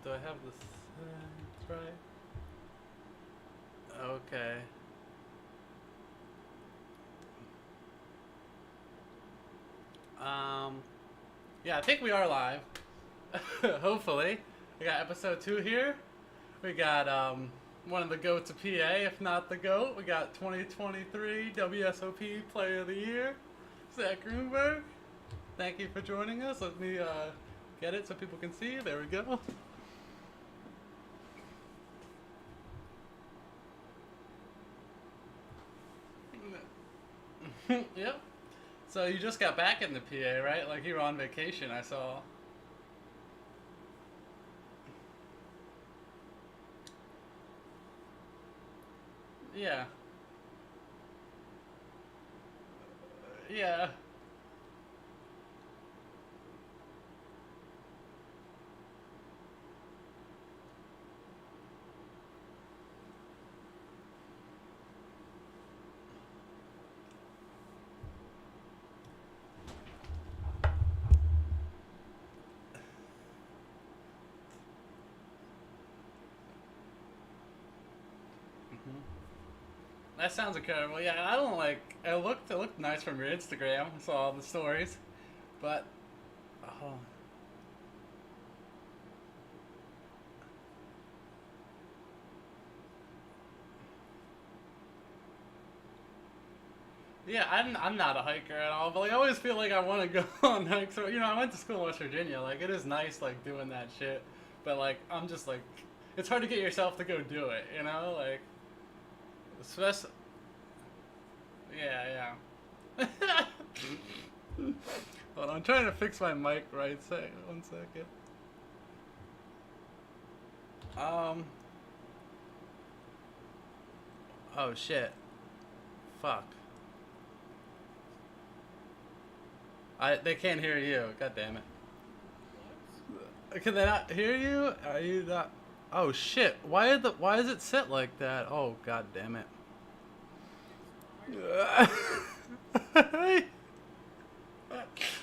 Do I have this? Right. Okay. Um. Yeah, I think we are live. Hopefully, we got episode 2 here. We got one of the goats of PA, if not the goat. We got 2023 WSOP Player of the Year, Zach Gruneberg. Thank you for joining us. Let me get it so people can see. There we go. Yep. So you just got back in the PA, right? Like you were on vacation, I saw. Yeah. Yeah. That sounds incredible. Yeah, I don't like. It looked nice from your Instagram. I saw all the stories, but oh, yeah. I'm not a hiker at all, but like, I always feel like I want to go on hikes. So, I went to school in West Virginia. Like it is nice like doing that shit, but like I'm just like, it's hard to get yourself to go do it. Like especially. Yeah, yeah. Hold on, I'm trying to fix my mic right. One second. Um. Oh shit. Fuck. They can't hear you. God damn it. Can they not hear you? Are you not? Oh shit. Why is it set like that? Oh god damn it.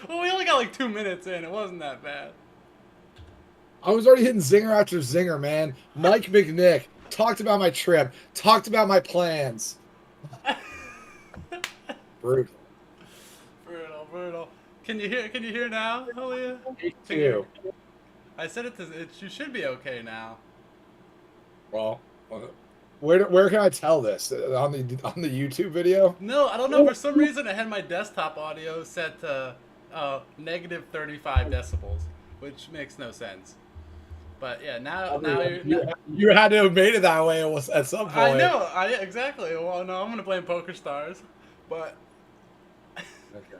Well, we only got like 2 minutes in. It wasn't that bad. I was already hitting zinger after zinger, man. Mike McNick talked about my trip, talked about my plans. Brutal. Brutal, brutal. Can you hear now, Aaliyah? Me Can you? too. I said you should be okay now. Well, where can I tell this on the YouTube video? No, I don't know. For some reason, I had my desktop audio set to negative 35 decibels, which makes no sense. But yeah, now you're. You had to have made it that way at some point. I know. Exactly. Well, no, I'm gonna blame Poker Stars, but Okay.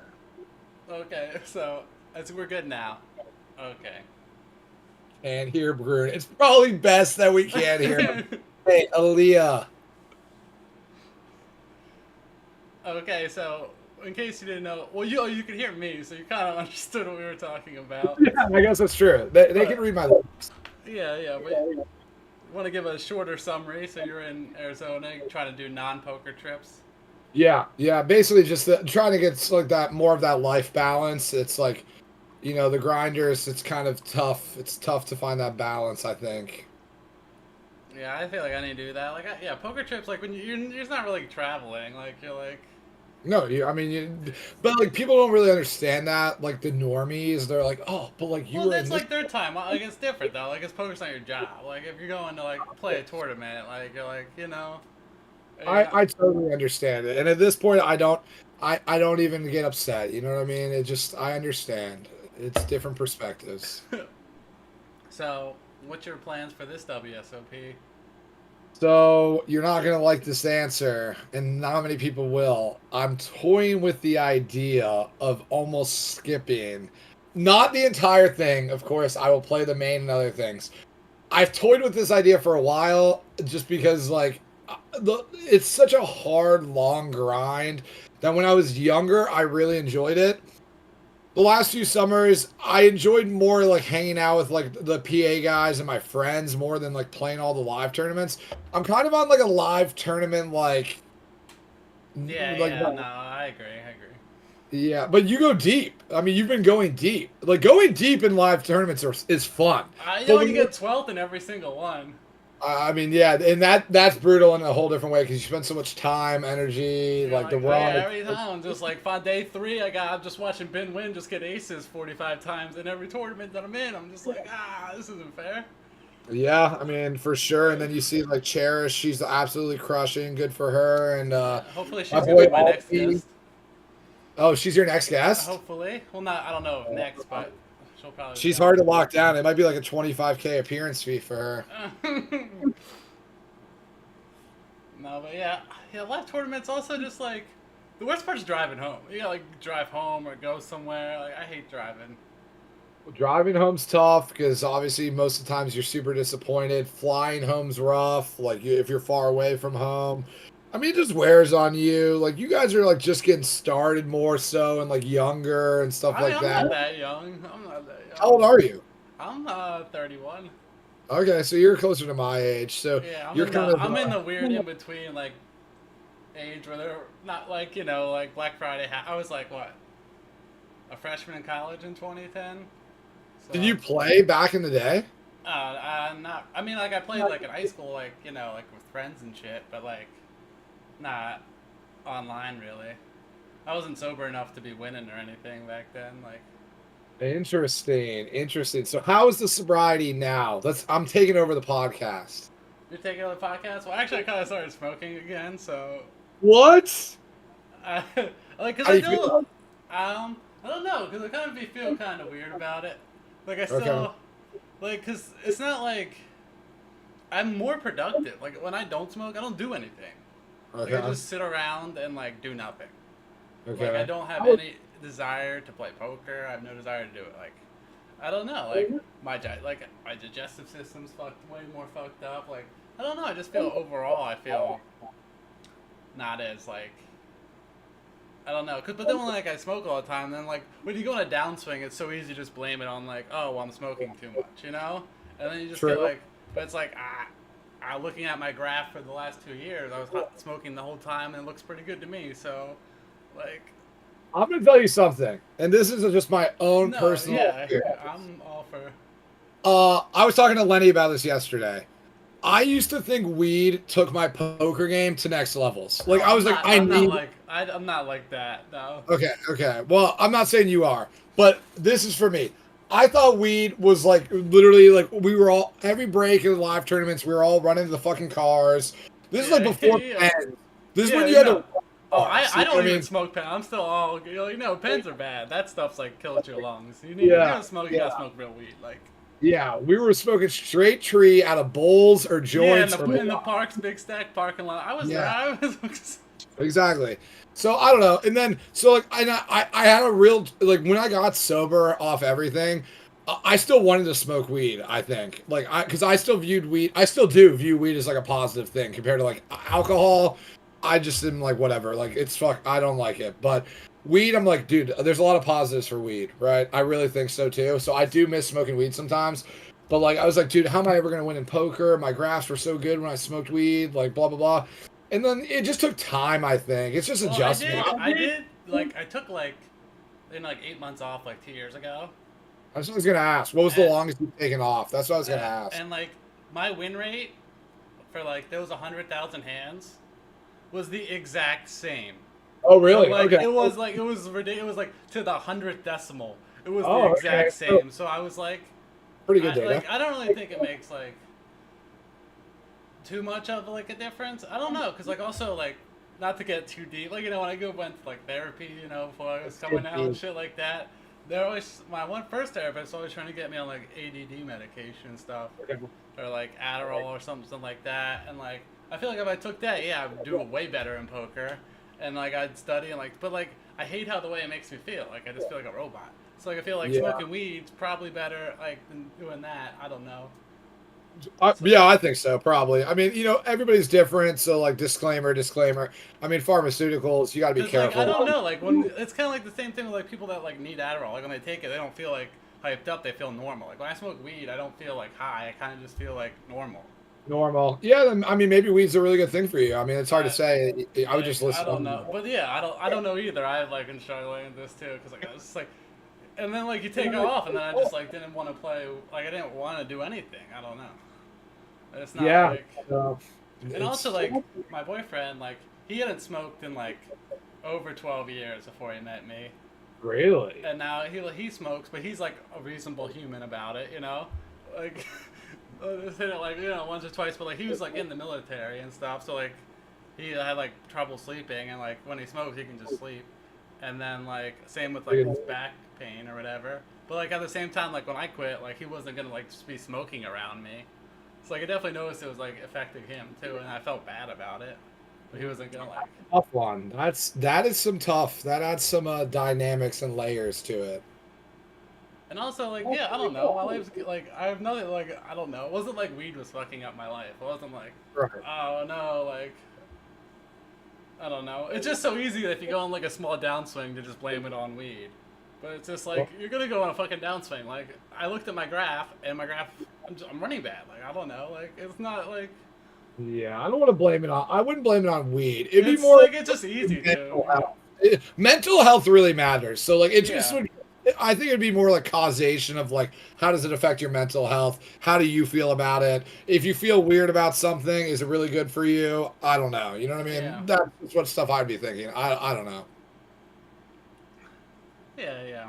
okay. So we're good now. Okay. And here, Brune. It's probably best that we can't hear him. Hey, Aaliyah. Okay, so in case you didn't know, well, you could hear me, so you kind of understood what we were talking about. Yeah, I guess that's true. They can read my lips. Yeah, yeah. But want to give a shorter summary? So you're in Arizona, you're trying to do non-poker trips. Yeah. Basically, just trying to get like that more of that life balance. It's like, the grinders. It's kind of tough. It's tough to find that balance, I think. Yeah, I feel like I need to do that. Like, yeah, poker trips. Like when you're just not really traveling. Like you're like. No, I mean, but like people don't really understand that. Like the normies, they're like, oh, but like you Well, were in that's this. like their time. Like it's different though. Like it's poker's not your job. Like if you're going to like play a tournament, like you're like I totally understand it, and at this point, I don't even get upset. You know what I mean? I understand. It's different perspectives. So, what's your plans for this WSOP? So you're not gonna like this answer, and not many people will. I'm toying with the idea of almost skipping, not the entire thing. Of course, I will play the main and other things. I've toyed with this idea for a while, just because like it's such a hard, long grind that when I was younger, I really enjoyed it. The last few summers, I enjoyed more like hanging out with like the PA guys and my friends more than like playing all the live tournaments. I'm kind of on like a live tournament Yeah, like yeah, no, I agree. Yeah, but you go deep. I mean, you've been going deep. Like going deep in live tournaments is fun. You But only when you get 12th in every single one. I mean, yeah, and that's brutal in a whole different way because you spend so much time, energy, You're like the like, oh run. yeah, every time. Just like on day 3, I'm just watching Ben Win just get aces 45 times in every tournament that I'm in. I'm just like, this isn't fair. Yeah, I mean, for sure. And then you see like Cherish, she's absolutely crushing. Good for her. And Yeah, hopefully my she's gonna boy be my next Alfie. guest. Oh, she's your next guest? Hopefully, well, not I don't know if next, but she'll probably be She's on. hard to lock down. It might be like a 25K appearance fee for her. No, but yeah, live tournaments also just like the worst part is driving home. You gotta like drive home or go somewhere. Like I hate driving. Driving home's tough because obviously most of the times you're super disappointed. Flying home's rough. Like if you're far away from home, I mean, it just wears on you. Like you guys are like just getting started more so and like younger and stuff I mean, like I'm that. not that young. I'm not that How old young. are you? I'm 31. Okay, so you're closer to my age. So Yeah, you're kind of I'm in the weird in between like age where they're not like like Black Friday. I was like what, a freshman in college in 2010. Did So you play back in the day? not. I mean, like I played like in high school, like like with friends and shit, but like not online really. I wasn't sober enough to be winning or anything back then. Like Interesting, interesting. So how is the sobriety now? I'm taking over the podcast. you're taking over the podcast. Well, actually, I kind of started smoking again, so What? I, like because How I do you feel feel? I don't know because I kind of feel kind of weird about it. Like I Okay. still like because it's not like I'm more productive. Like when I don't smoke, I don't do anything. Like I Okay. just sit around and like do nothing. Like I Okay. don't have How- any desire to play poker. I have no desire to do it. Like I don't know. Like my digestive system's way more fucked up. Like I don't know. I just feel overall I feel not as like I don't know. But then when like I smoke all the time, then like when you go on a downswing, it's so easy to just blame it on like oh well, I'm smoking too much, you know. And then you just feel True. like, but it's like looking at my graph for the last 2 years, I was hot smoking the whole time, and it looks pretty good to me. So, like, I'm gonna tell you something, and this is just my own no, personal yeah, experience. I'm all for. I was talking to Lenny about this yesterday. I used to think weed took my poker game to next levels. Like Oh, I was like, I I'm not need. like I'm not like that. No. Okay, okay. Well, I'm not saying you are, but this is for me. I thought weed was like literally like we were all every break in the live tournaments. We were all running to the fucking cars. This is like Yeah, before yeah, pens. This is yeah. when you had No. to. Oh, Cars, I you know don't what I even mean? smoke pen. I'm still all pens are bad. That stuff's like kills your lungs. You Yeah, gotta smoke. You yeah, gotta smoke real weed. Like yeah. We were smoking straight tree out of bowls or yeah, joints or in the parks, big stack parking lot. I was there. yeah. I was. Exactly. So I don't know. And then so like I had a real like when I got sober off everything, I still wanted to smoke weed, I think. Like because I still viewed weed I still do view weed as like a positive thing compared to like alcohol. I just am like whatever. Like it's I don't like it. But weed, I'm like, dude, there's a lot of positives for weed, right? I really think so too. So I do miss smoking weed sometimes. But like I was like, dude, how am I ever gonna win in poker? My graphs were so good when I smoked weed, like blah blah blah. And then it just took time, I think. It's just Well, adjustment. I did. Like, I took like, 8 months off like 2 years ago. That's what I was gonna ask. What was the And, longest you've taken off? That's what I was gonna ask. and like, my win rate for like those 100,000 hands was the exact same. Oh, So really? like, Okay. it was ridiculous. It was like to the 100th decimal. It was the Oh, okay. exact same. So I was like, Pretty good data. I don't really think it makes like too much of like a difference. I don't know, cause like also like not to get too deep, like when I went to like therapy, before I was coming out and shit like that. They're always my first therapist always trying to get me on like ADD medication and stuff, Okay. or like Adderall or something like that. And like I feel like if I took that, yeah, I would do way better in poker, and like I'd study and like, but like I hate how the way it makes me feel. Like I just feel like a robot. So like I feel like Yeah. smoking weed's probably better like than doing that. I don't know. Yeah, I think so, probably. I mean, everybody's different, so like disclaimer. I mean, pharmaceuticals, you got to be Cause like I careful. don't know, like when it's kind of like the same thing with like people that like need Adderall. Like when they take it, they don't feel like hyped up. They feel normal. Like when I smoke weed, I don't feel like high. I kind of just feel like normal. Normal. Yeah, then, I mean, maybe weed's a really good thing for you. I mean, it's hard to I say. I would like just I listen. don't know, but yeah, I don't know either. I like been struggling with this too because like I was just like, and then like you take it off, and then I just like didn't want to play. Like I didn't want to do anything. I don't know. It's not Yeah. like, Uh, and also it's like my boyfriend like he hadn't smoked in like over 12 years before he met me, really. and now he smokes, but he's like a reasonable human about it, you know, like. Just hit it like once or twice, but like he was like in the military and stuff, so like he had like trouble sleeping, and like when he smokes, he can just sleep. And then like same with like his back pain or whatever. But like at the same time, like when I quit, like he wasn't gonna like just be smoking around me. So like I definitely noticed it was like affecting him too, and I felt bad about it. But he wasn't gonna like. Tough one. That is some tough. That adds some dynamics and layers to it. And also like yeah, I don't know. My life's like I have nothing like I don't know. It wasn't like weed was fucking up my life. It wasn't like Right. oh no like I don't know. It's just so easy that if you go on like a small downswing to just blame it on weed. But it's just like you're gonna go on a fucking downswing. Like I looked at my graph and my graph, I'm running bad. Like I don't know. Like it's not like Yeah, I don't want to blame it on. I wouldn't blame it on weed. It'd be it's more like it's just easy mental to. health. Mental health really matters. So like it just Yeah. would. I think it'd be more like causation of like how does it affect your mental health? How do you feel about it? If you feel weird about something, is it really good for you? I don't know. You know what I Yeah. mean? That's what stuff I'd be thinking. I don't know. Yeah. Yeah.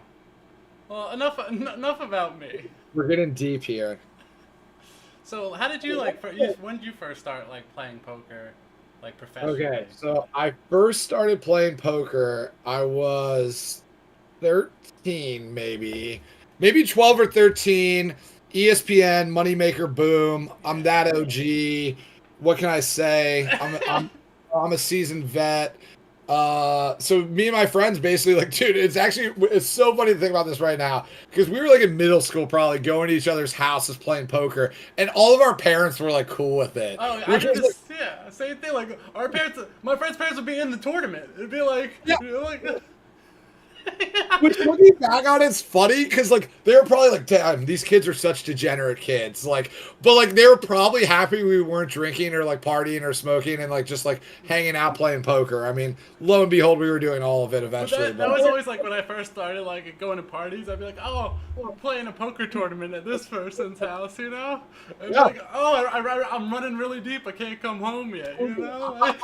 Well, enough about me. We're getting deep here. So how did you like? When did you first start like playing poker, like professionally? Okay, so I first started playing poker. I was 13, maybe 12 or 13. ESPN, Moneymaker, Boom. I'm that OG. What can I say? I'm a seasoned vet. So me and my friends basically like, dude, it's so funny to think about this right now because we were like in middle school, probably going to each other's houses playing poker, and all of our parents were like cool with it. Oh, I Which did was like, this. Yeah, same thing. Like our parents, my friends' parents would be in the tournament. It'd be like, yeah. like. Which looking back on it's funny because like they were probably like, damn, these kids are such degenerate kids. Like, but like they were probably happy we weren't drinking or like partying or smoking and like just like hanging out playing poker. I mean, lo and behold, we were doing all of it But eventually. that was always like when I first started like going to parties. I'd be like, oh, we're playing a poker tournament at this person's house, you know? I'd be Yeah. like, oh, I'm running really deep. I can't come home yet, you know? Like,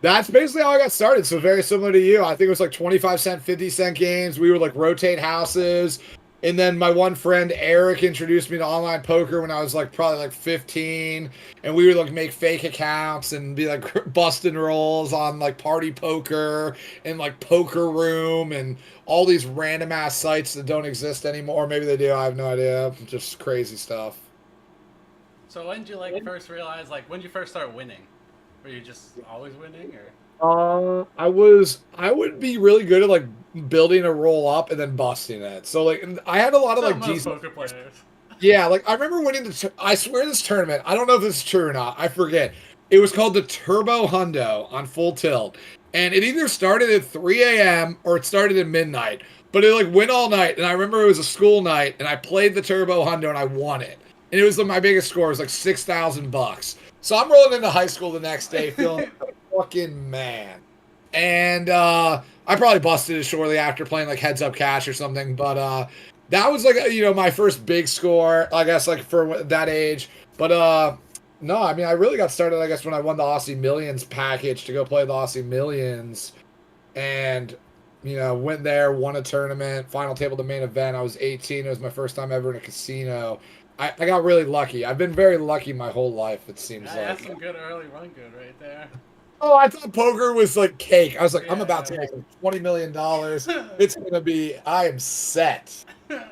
That's basically how I got started. So very similar to you. I think it was like 25 cent, 50 cent games. We would like rotate houses. And then my one friend Eric introduced me to online poker when I was like probably like 15. And we would like make fake accounts and be like busting rolls on like Party Poker and like Poker Room and all these random ass sites that don't exist anymore. Maybe they do. I have no idea. Just crazy stuff. so when did you like first realize like when did you first start winning? Were you just always winning or? I would be really good at like building a roll up and then busting it. So like I had a lot of So like most decent. poker players. Yeah, like I remember winning I swear this tournament. I don't know if this is true or not. I forget. It was called the Turbo Hundo on Full Tilt, and it either started at 3 a.m. or it started at midnight. But it like went all night, and I remember it was a school night, and I played the Turbo Hundo and I won it, and it was my biggest score. It was like $6,000. So I'm rolling into high school the next day feeling like a fucking man. And I probably busted it shortly after playing like Heads Up Cash or something. But that was like, my first big score, I guess, like for that age. But no, I mean, I really got started, I guess, when I won the Aussie Millions package to go play the Aussie Millions. And, went there, won a tournament, final table the main event. I was 18. It was my first time ever in a casino. I got really lucky. I've been very lucky my whole life, it seems Yeah, like. that's some good early run good right there. Oh, I thought poker was like cake. I was like, I'm Yeah. about to make like $20 million. It's going to be, I am set. Yeah,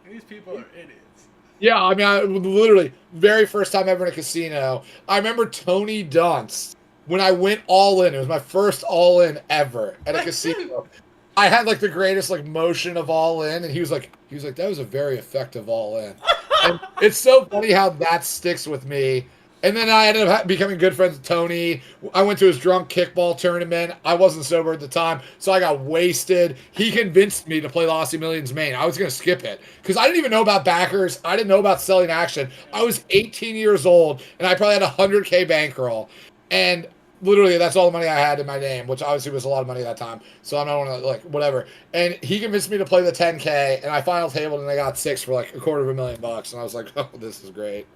these people are idiots. Yeah, I mean, I literally, very first time ever in a casino. I remember Tony Dunst, when I went all in, it was my first all in ever at a casino. I had like the greatest like motion of all in, and he was like, that was a very effective all in. And it's so funny how that sticks with me. And then I ended up becoming good friends with Tony. I went to his drunk kickball tournament. I wasn't sober at the time, so I got wasted. He convinced me to play Lossy Millions main. I was going to skip it because I didn't even know about backers. I didn't know about selling action. I was 18 years old, and I probably had a 100K bankroll. And literally, that's all the money I had in my name, which obviously was a lot of money at that time. So I'm not want to, like, whatever. And he convinced me to play the 10K, and I final tabled, and I got 6 for like $250,000. And I was like, oh, this is great.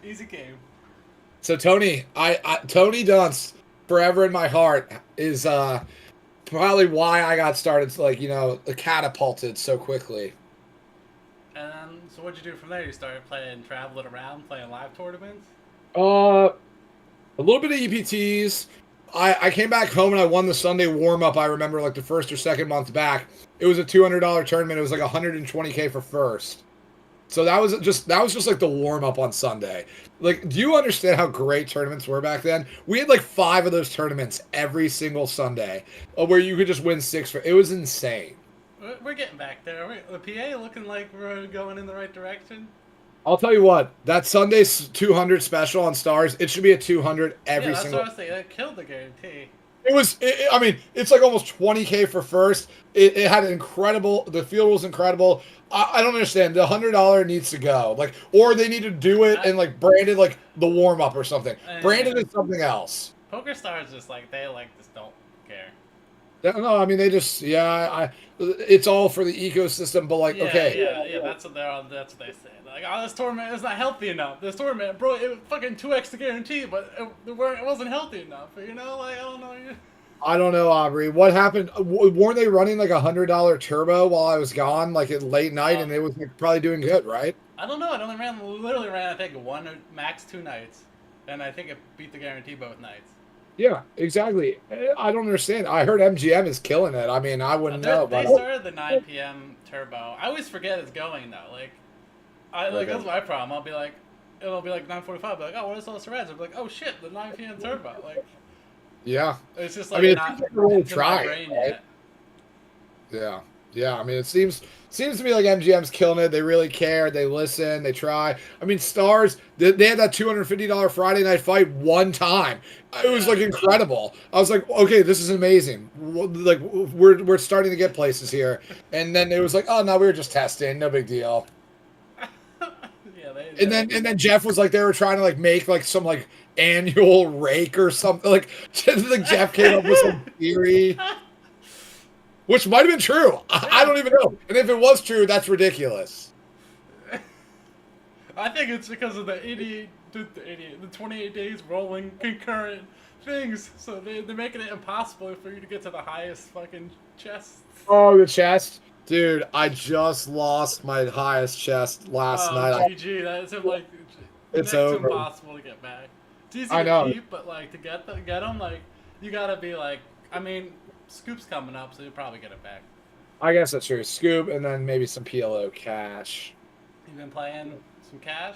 Easy game. So Tony, Tony Dunst, forever in my heart, is probably why I got started, like, catapulted so quickly. And then, so what'd you do from there? You started playing, traveling around, playing live tournaments? A little bit of EPTs. I came back home and I won the Sunday warm up. I remember like the first or second month back. It was a $200 tournament. It was like 120K for first. So that was just like the warm up on Sunday. Like, do you understand how great tournaments were back then? We had like 5 of those tournaments every single Sunday, where you could just win 6 for. It was insane. We're getting back there. The PA looking like we're going in the right direction. I'll tell you what, that Sunday's 200 special on Stars, it should be a 200 every single. Yeah, that's what I was saying. That killed the guarantee. It was, I mean, it's like almost 20K for first. It had an incredible, the field was incredible. I don't understand. The $100 needs to go. Like, or they need to do it and like brand it like the warm up or something. Branded is something else. Poker Stars just like, they like just don't care. No, I mean, they just, it's all for the ecosystem, but like, okay. Yeah, that's what that's what they say. Like, oh, this tournament is not healthy enough. This tournament, bro, it fucking 2x the guarantee, but it wasn't healthy enough. You know, like, I don't know. I don't know, Aubrey. What happened? Weren't they running like $100 turbo while I was gone, like at late night, and it was like, probably doing good, right? I don't know. It only literally ran, I think, 1 or max 2 nights, and I think it beat the guarantee both nights. Yeah, exactly. I don't understand. I heard MGM is killing it. I mean, I wouldn't know. They started the 9 p.m. turbo. I always forget it's going though. Like, that's my problem. I'll be like, it'll be like 9:45. I'll be like, oh, what is all this red? I'll be like, oh shit, the 9 p.m. turbo. Like, yeah, it's just like, I mean, not really into my brain yet. Yeah. I mean, it seems to me like MGM's killing it. They really care. They listen. They try. I mean, Stars, they had that $250 Friday night fight one time. It was like incredible. I was like, okay, this is amazing. Like, we're starting to get places here. And then it was like, oh no, we were just testing. No big deal. And then Jeff was like, they were trying to like make like some like annual rake or something. Like Jeff came up with some theory. Which might have been true. I don't even know. And if it was true, that's ridiculous. I think it's because of the 28 days rolling concurrent things. So they're making it impossible for you to get to the highest fucking chest. Oh, the chest? Dude, I just lost my highest chest last night. GG, that's like, it's over. Impossible to get back. It's easy to keep, but like to get them, like, you gotta be like, I mean, Scoop's coming up, so you'll probably get it back. I guess that's true. Scoop, and then maybe some PLO cash. You been playing some cash?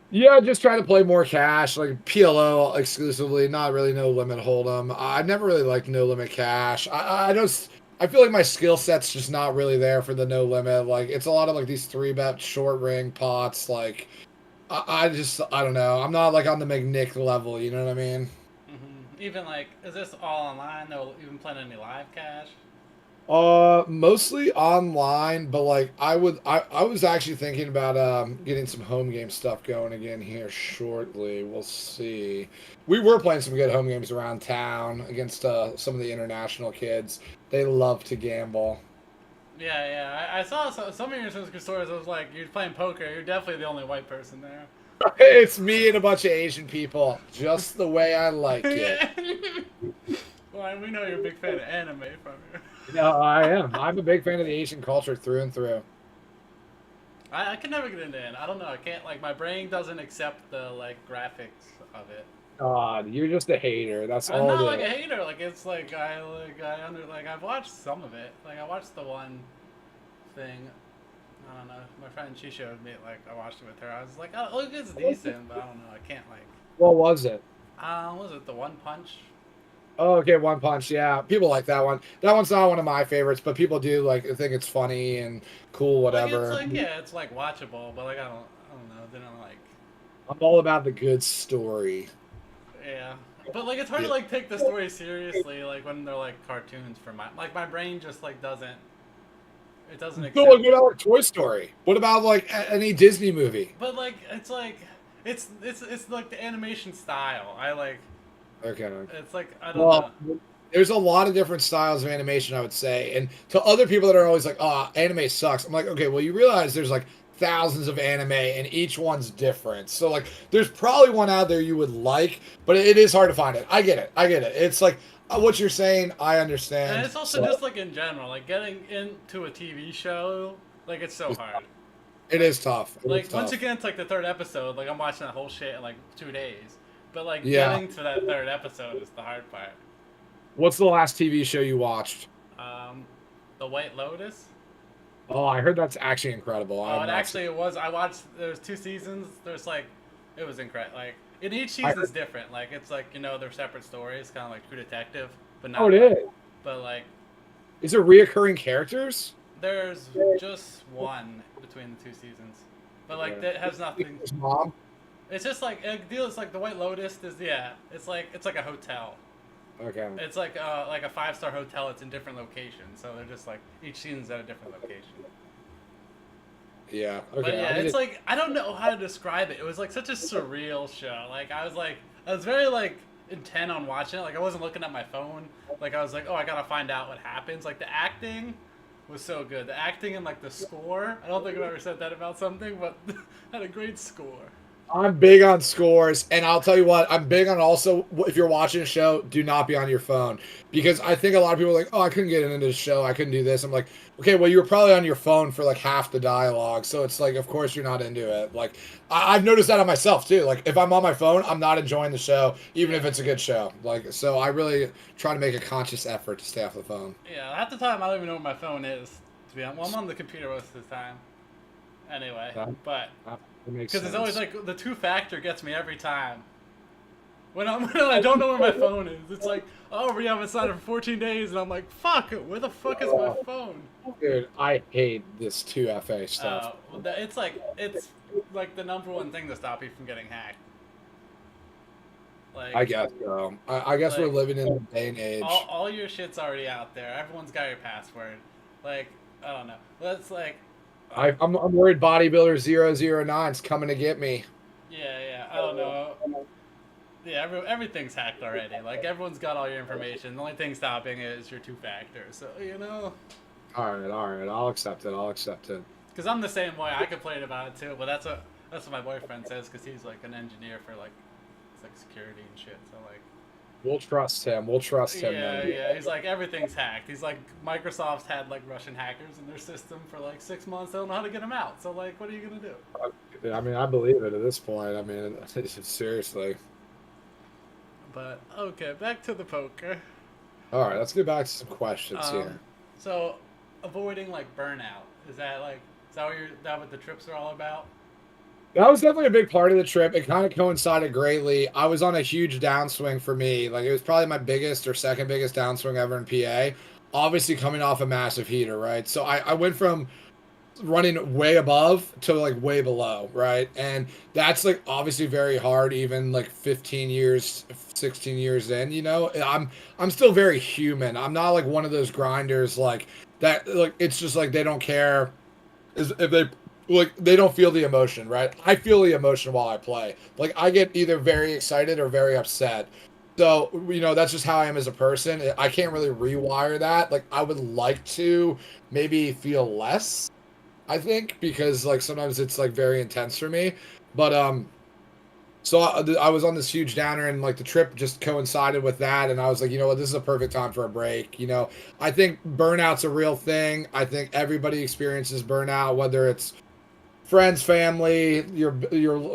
Yeah, just trying to play more cash, like PLO exclusively, not really no limit hold'em. I never really liked no limit cash. I feel like my skill set's just not really there for the no limit. Like, it's a lot of like these 3-bet short ring pots. Like, I don't know. I'm not like on the McNick level. You know what I mean? Even like, is this all online? No, even playing any live cash? Mostly online, but like I was actually thinking about getting some home game stuff going again here shortly. We'll see. We were playing some good home games around town against some of the international kids. They love to gamble. Yeah. I saw some of your stories. I was like, you're playing poker. You're definitely the only white person there. It's me and a bunch of Asian people, just the way I like it. Well, we know you're a big fan of anime from here. No, I am. I'm a big fan of the Asian culture through and through. I can never get into it. I don't know. I can't, like, my brain doesn't accept the, like, graphics of it. God, you're just a hater. That's all. I'm not like a hater. Like, it's like I've watched some of it. Like, I watched the one thing. I don't know. My friend, she showed me, like, I watched it with her. I was like, oh, look, it's decent, but I don't know. I can't, like. What was it? Was it the One Punch? Oh, okay, One Punch. Yeah, people like that one. That one's not one of my favorites, but people do like think it's funny and cool, whatever. Like, it's like watchable, but like I don't know. Didn't like. I'm all about the good story. Yeah, but like it's hard to Yeah. like take the story seriously, like when they're like cartoons for my brain just like doesn't it doesn't So, like, accept what it. about like Toy Story? What about like any Disney movie? But like it's like the animation style. I like Okay. it's like I don't know. Well, there's a lot of different styles of animation, I would say. And to other people that are always like, "Oh, anime sucks," I'm like, okay, well, you realize there's like thousands of anime, and each one's different. So like, there's probably one out there you would like, but it is hard to find it. I get it. I get it. It's like what you're saying. I And understand. it's also So just like in general, like getting into a TV show, like it's so hard. it Like is tough. It is like once you tough. get into like the third episode, like I'm watching that whole shit in like 2 days. But like Yeah. getting to that third episode is the hard part. What's the last TV show you watched? Um, the White Lotus. Oh, I heard that's actually incredible. I Oh, have it not seen. actually it was. I watched. There's 2 seasons. There's like, it was incredible. Like, in each I season's heard, different. Like, it's like they're separate stories, kind of like True Detective, but oh, not it like. is. But like, Is it reoccurring characters? there's just one between the 2 seasons, but like Yeah. that has nothing. His mom. It's just like a deal. It's like the White Lotus is yeah. It's like a hotel. Okay. It's like a 5-star hotel. It's in different locations, so they're just like each season's at a different location. Yeah. Okay. But yeah, I mean, it's like I don't know how to describe it. It was like such a surreal show. I was very like intent on watching it. Like I wasn't looking at my phone. Like I was like, oh, I gotta find out what happens. Like the acting was so good. The acting and like the score. I don't think I've ever said that about something, but had a great score. I'm big on scores, and I'll tell you what, I'm big on also if you're watching a show, do not be on your phone because I think a lot of people are like, oh, I couldn't get into the show, I couldn't do this. I'm like, okay, well, you were probably on your phone for like half the dialogue, so it's like, of course, you're not into it. Like, I've noticed that on myself too. Like, if I'm on my phone, I'm not enjoying the show, even if it's a good show. Like, so I really try to make a conscious effort to stay off the phone. Yeah, half the time I don't even know where my phone is. To be honest, well, I'm on the computer most of the time. Anyway, but That makes because sense. it's always like the two-factor gets me every time. When I don't know where my phone is, it's like, oh, we haven't signed it for 14 days, and I'm like, fuck, where the fuck is my phone? Dude, I hate this 2FA stuff. It's like the number one thing to stop you from getting hacked. Like, I guess so. I guess we're like, living in the day and age. all your shit's already out there. Everyone's got your password. Like, I don't know. Let's like, I'm worried bodybuilder 009's coming to get me. yeah, I don't know. Yeah, everything's hacked already. Like everyone's got all your information. The only thing stopping it is your two-factor. So All right, I'll accept it. I'll accept it. because I'm the same way. I complain about it too, but that's what my boyfriend says because he's like an engineer for like it's like security and shit. So like. We'll trust him. We'll trust him. Yeah, Man. yeah. He's like everything's hacked. He's like Microsoft's had like Russian hackers in their system for like 6 months. They don't know how to get them out. So like, what are you gonna do? I mean, I believe it at this point. I mean, seriously. But okay, back to the poker. All right, let's get back to some questions here. So, avoiding like burnout is that what the trips are all about? That was definitely a big part of the trip. It kind of coincided greatly. I was on a huge downswing for me. Like it was probably my biggest or second biggest downswing ever in PA. Obviously coming off a massive heater, right? So I went from running way above to like way below, right? And that's like obviously very hard even like 15 years, 16 years in, you know. I'm still very human. I'm not like one of those grinders like that like it's just like they don't care is if they like they don't feel the emotion, right? I feel the emotion while I play. Like I get either very excited or very upset. So, you know, that's just how I am as a person. I can't really rewire that. Like I would like to maybe feel less, I think, because like sometimes it's like very intense for me. But so I was on this huge downer and like the trip just coincided with that and I was like, you know what, this is a perfect time for a break. You know, I think burnout's a real thing. I think everybody experiences burnout, whether it's friends, family, your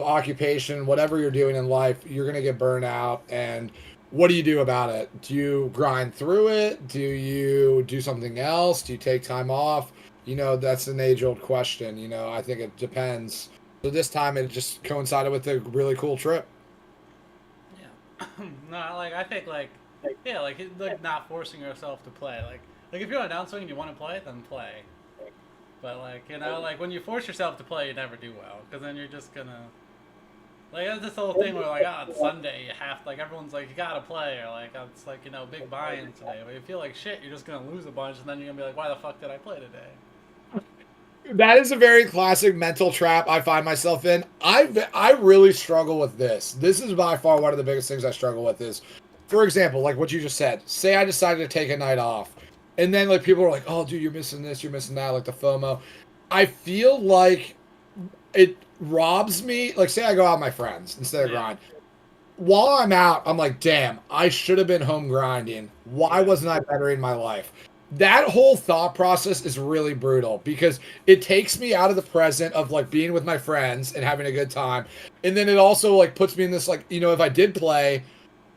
occupation, whatever you're doing in life, you're gonna get burned out. And what do you do about it? Do you grind through it? Do you do something else? Do you take time off? You know, that's an age-old question. You know, I think it depends. So this time it just coincided with a really cool trip. Yeah. No, like I think like yeah, like not forcing yourself to play. Like if you're on a downswing and you want to play, then play. But like like when you force yourself to play, you never do well because then you're just gonna Like that's this whole thing where like, oh, it's Sunday, you have to, like everyone's like, you gotta play, or like it's like big buy-in today. But you feel like shit, you're just gonna lose a bunch, and then you're gonna be like, why the fuck did I play today? That is a very classic mental trap I find myself in. I really struggle with this. This is by far one of the biggest things I struggle with is, for example, like what you just said. Say I decided to take a night off, and then like people are like, "Oh, dude, you're missing this, you're missing that," like the FOMO. I feel like it robs me. Like, say I go out with my friends instead of grind. While I'm out, I'm like, damn, I should have been home grinding. Why wasn't I bettering my life? That whole thought process is really brutal because it takes me out of the present of like being with my friends and having a good time. And then it also like puts me in this like, if I did play,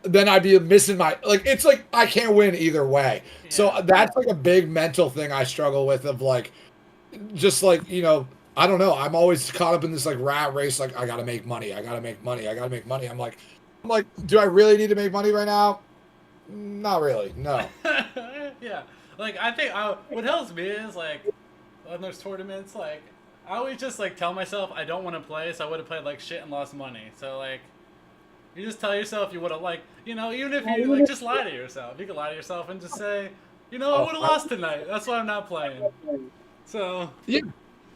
then I'd be missing my like it's like I can't win either way. So that's like a big mental thing I struggle with of like just like, I don't know. I'm always caught up in this like rat race. Like I gotta make money. I gotta make money. I gotta make money. I'm like, do I really need to make money right now? Not really. No. Yeah. Like I think what helps me is like when there's tournaments, like I always just like tell myself I don't want to play, so I would have played like shit and lost money. So like you just tell yourself you would have like even if you like just lie to yourself, you can lie to yourself and just say I would have lost tonight. That's why I'm not playing. So yeah.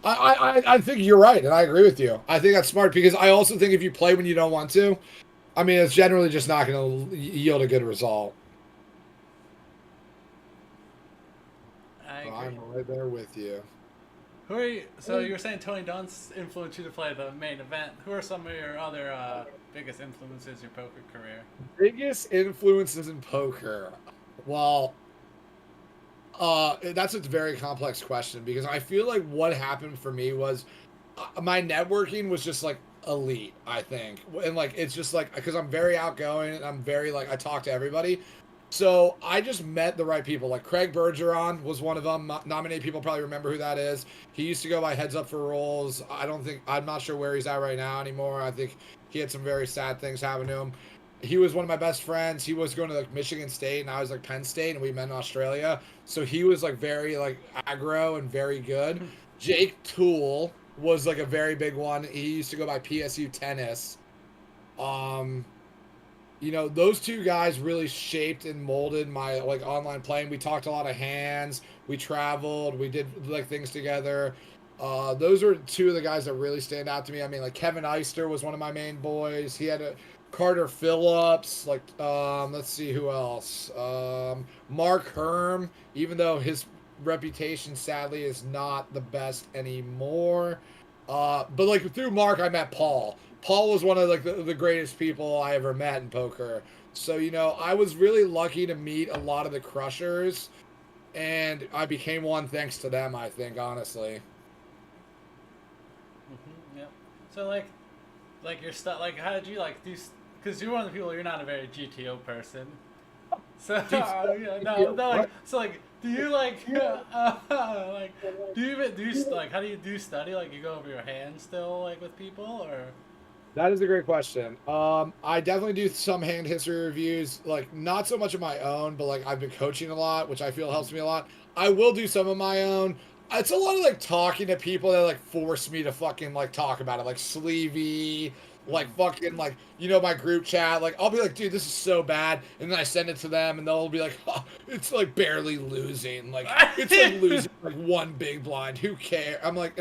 I think you're right, and I agree with you. I think that's smart because I also think if you play when you don't want to, I mean, it's generally just not going to yield a good result. I'm right there with you. Who are you? So you were saying Tony Dunn's influenced you to play the main event. Who are some of your other biggest influences in your poker career? Biggest influences in poker? Well, that's a very complex question because I feel like what happened for me was my networking was just like elite, I think. And like it's just like because I'm very outgoing and I'm very like I talk to everybody. So I just met the right people. Like Craig Bergeron was one of them. Not many people probably remember who that is. He used to go by Heads Up for Rolls. I'm not sure where he's at right now anymore. I think he had some very sad things happen to him. He was one of my best friends. He was going to like Michigan State and I was like Penn State and we met in Australia. So he was like very like aggro and very good. Jake Toole was like a very big one. He used to go by PSU Tennis. Those two guys really shaped and molded my like online playing. We talked a lot of hands. We traveled. We did like things together. Those are two of the guys that really stand out to me. I mean, like Kevin Eister was one of my main boys. He had a Carter Phillips. Like, let's see who else. Mark Herm, even though his reputation sadly is not the best anymore. But like through Mark, I met Paul. Paul was one of like the greatest people I ever met in poker. So, I was really lucky to meet a lot of the crushers and I became one thanks to them, I think, honestly. Yep. So like your stuff, like how did you like do, because you're one of the people, you're not a very GTO person. So, like, so like, do you like, like, like, how do you do study? Like, you go over your hand still, like, with people, or? That is a great question. I definitely do some hand history reviews, like not so much of my own, but like I've been coaching a lot, which I feel helps me a lot. I will do some of my own. It's a lot of like talking to people that like force me to fucking like talk about it, like Sleevey, like fucking like my group chat. Like I'll be like, dude, this is so bad, and then I send it to them, and they'll be like, oh, it's like barely losing, like it's like losing like one big blind. Who cares? I'm like,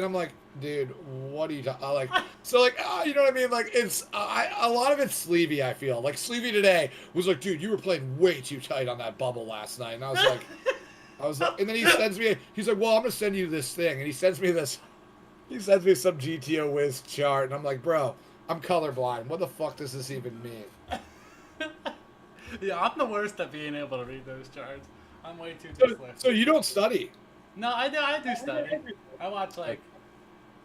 dude, what are you talking? Like, so like, you know what I mean? Like, it's a lot of it's Sleevey. I feel like Sleevey today was like, dude, you were playing way too tight on that bubble last night, and I was like, and then he's like, well, I'm gonna send you this thing, and he sends me some GTO Wiz chart, and I'm like, bro, I'm colorblind. What the fuck does this even mean? Yeah, I'm the worst at being able to read those charts. I'm way too dyslexic. So you don't study? No, I do study. I watch like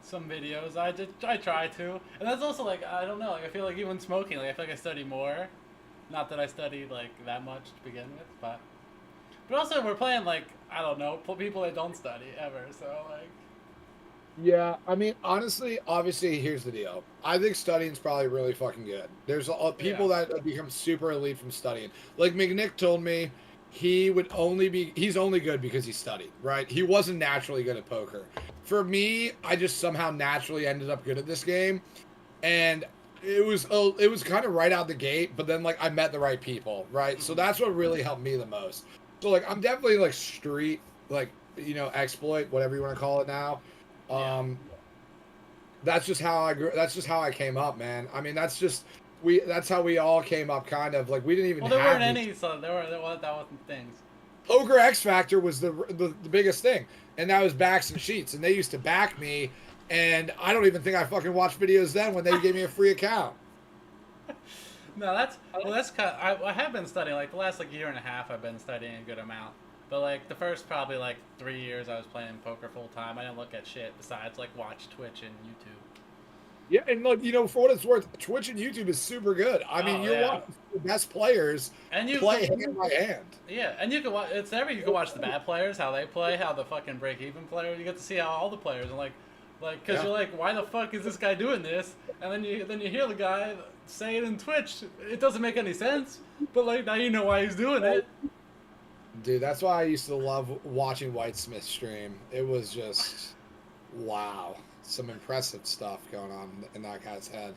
some videos. I try to, and that's also like I don't know. Like I feel like even smoking, like I feel like I study more. Not that I studied like that much to begin with, but also we're playing like I don't know people that don't study ever. So like. Yeah, I mean, honestly, obviously, here's the deal. I think studying's probably really fucking good. There's people that become super elite from studying. Like McNick told me, he's only good because he studied, right? He wasn't naturally good at poker. For me, I just somehow naturally ended up good at this game. And it was kind of right out the gate, but then like I met the right people, right? So that's what really helped me the most. So like I'm definitely like street, like exploit, whatever you want to call it now. Yeah. That's just how I grew. That's just how I came up, man. I mean, that's how we all came up, kind of like we didn't even Well, there have weren't any, so that wasn't things. Poker X Factor was the biggest thing, and that was backs and sheets, and they used to back me, and I don't even think I fucking watched videos then when they gave me a free account. No, that's kind of, I have been studying like the last like year and a half. I've been studying a good amount, but like the first probably like 3 years I was playing poker full time. I didn't look at shit besides like watch Twitch and YouTube. Yeah, and look, for what it's worth, Twitch and YouTube is super good. I mean, you're watching the best players and you play hand by hand. Yeah, and you can watch. You can watch the bad players, how they play, how the fucking break even player. You get to see how all the players and because you're like, why the fuck is this guy doing this? And then you hear the guy say it in Twitch. It doesn't make any sense, but like now you know why he's doing it. Dude, that's why I used to love watching Whitesmith stream. It was just wow. Some impressive stuff going on in that guy's head.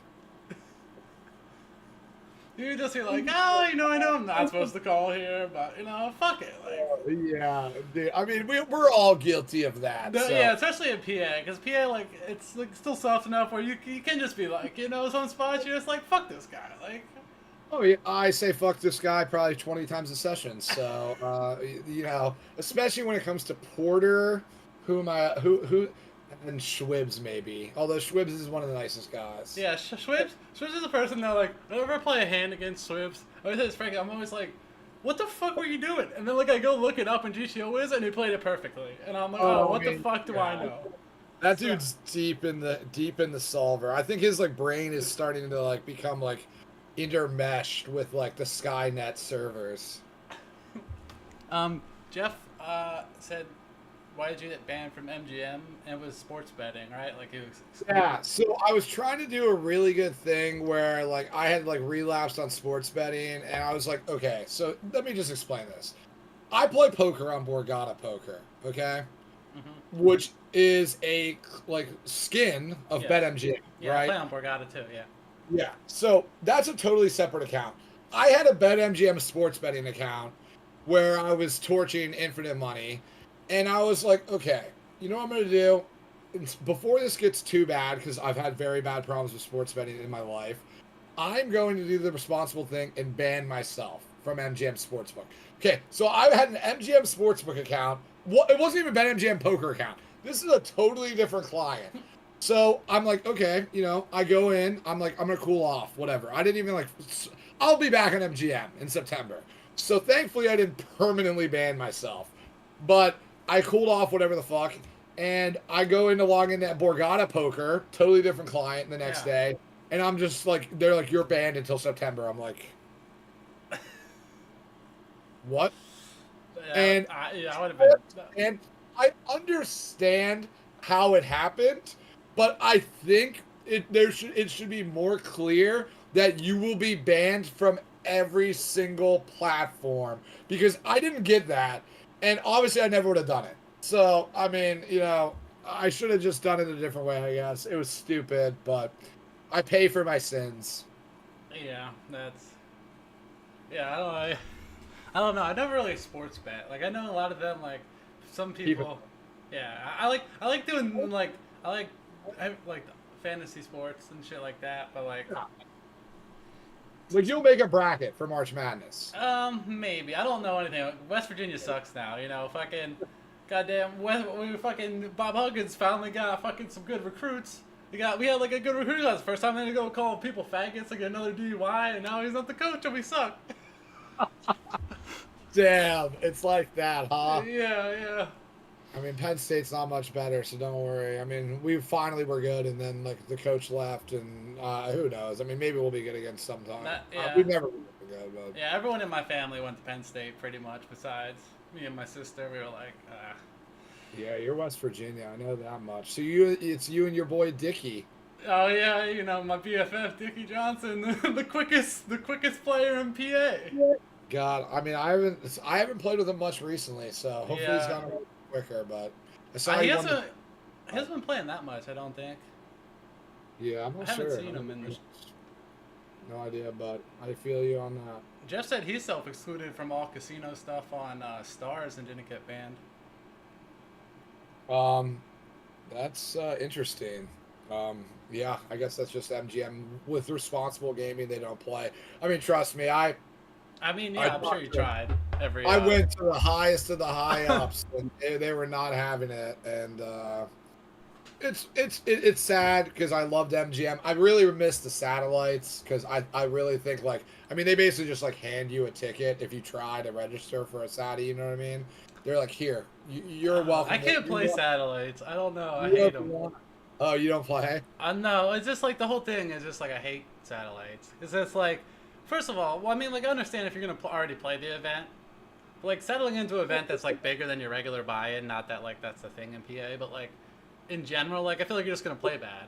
You just be like, oh, I know I'm not supposed to call here, but fuck it. Like, yeah, dude. I mean, we're all guilty of that. So. Yeah, especially in PA, because PA like it's like still soft enough where you can just be like, some spots you're just like, fuck this guy, like. Oh yeah, I say fuck this guy probably 20 times a session. So especially when it comes to Porter, who and Schwibs maybe. Although Schwibs is one of the nicest guys. Yeah, Schwibs is a person that like whenever I play a hand against Schwibs, I always say this frankly, I'm always like, what the fuck were you doing? And then like I go look it up in GTO Wiz and he played it perfectly, and I'm like, what the fuck do I know? That dude's deep in the solver. I think his like brain is starting to like become like intermeshed with like the Skynet servers. Jeff said, why did you get banned from MGM? And it was sports betting, right? Like it was. Yeah, so I was trying to do a really good thing where like I had like relapsed on sports betting, and I was like, okay, so let me just explain this. I play poker on Borgata Poker, okay, which is a like skin of BetMGM, yeah, right? I play on Borgata too, yeah. Yeah, so that's a totally separate account. I had a BetMGM sports betting account where I was torching infinite money, and I was like, okay, you know what I'm going to do? Before this gets too bad, because I've had very bad problems with sports betting in my life, I'm going to do the responsible thing and ban myself from MGM Sportsbook. Okay, so I had an MGM Sportsbook account. It wasn't even a BetMGM poker account. This is a totally different client. So I'm like, okay, I go in, I'm like, I'm going to cool off, whatever. I didn't even I'll be back on MGM in September. So thankfully I didn't permanently ban myself. But I cooled off whatever the fuck, and I go in to log into Borgata Poker, totally different client the next day, and I'm just like, they're like, you're banned until September. I'm like, what? Yeah, and I would have been. And I understand how it happened, but I think it should be more clear that you will be banned from every single platform, because I didn't get that, and obviously I never would have done it. So I mean, I should have just done it a different way. I guess it was stupid, but I pay for my sins. Yeah, I don't know. I never really sports bet. Like I know a lot of them. Like some people. Yeah, I like doing like fantasy sports and shit like that. But like you'll make a bracket for March Madness. Maybe. I don't know anything. West Virginia sucks now. Fucking goddamn. We fucking Bob Huggins finally got fucking some good recruits. We had like a good recruit. That's the first time they had to go call people faggots, like another DUI, and now he's not the coach and we suck. Damn, it's like that, huh? Yeah. I mean, Penn State's not much better, so don't worry. I mean, we finally were good, and then like the coach left, and who knows? I mean, maybe we'll be good again sometime. We've never been good, but yeah, everyone in my family went to Penn State pretty much. Besides me and my sister, we were like, Yeah, you're West Virginia. I know that much. So it's you and your boy Dickie. Oh yeah, my BFF Dickie Johnson, the quickest player in PA. God, I mean, I haven't played with him much recently, so hopefully he's gone quicker. But he hasn't been playing that much, I don't think. Yeah, I'm not I sure. haven't seen him in the. No idea, but I feel you on that. Jeff said he's self-excluded from all casino stuff on Stars and didn't get banned. That's interesting. Yeah, I guess that's just MGM with responsible gaming. They don't play. I mean, trust me, I'm sure you tried every. I went to the highest of the high ups, and they were not having it, and it's sad because I loved MGM. I really miss the satellites because I really think like they basically just like hand you a ticket if you try to register for a SATI. You know what I mean? They're like, here, you're welcome. I can't play satellites. I don't know. I hate them. Oh, you don't play? No, it's just like the whole thing is just like I hate satellites. It's just like, first of all, well, I mean, like I understand if you're gonna already play the event, but like settling into an event that's like bigger than your regular buy-in. Not that like that's the thing in PA, but like in general, like I feel like you're just gonna play bad.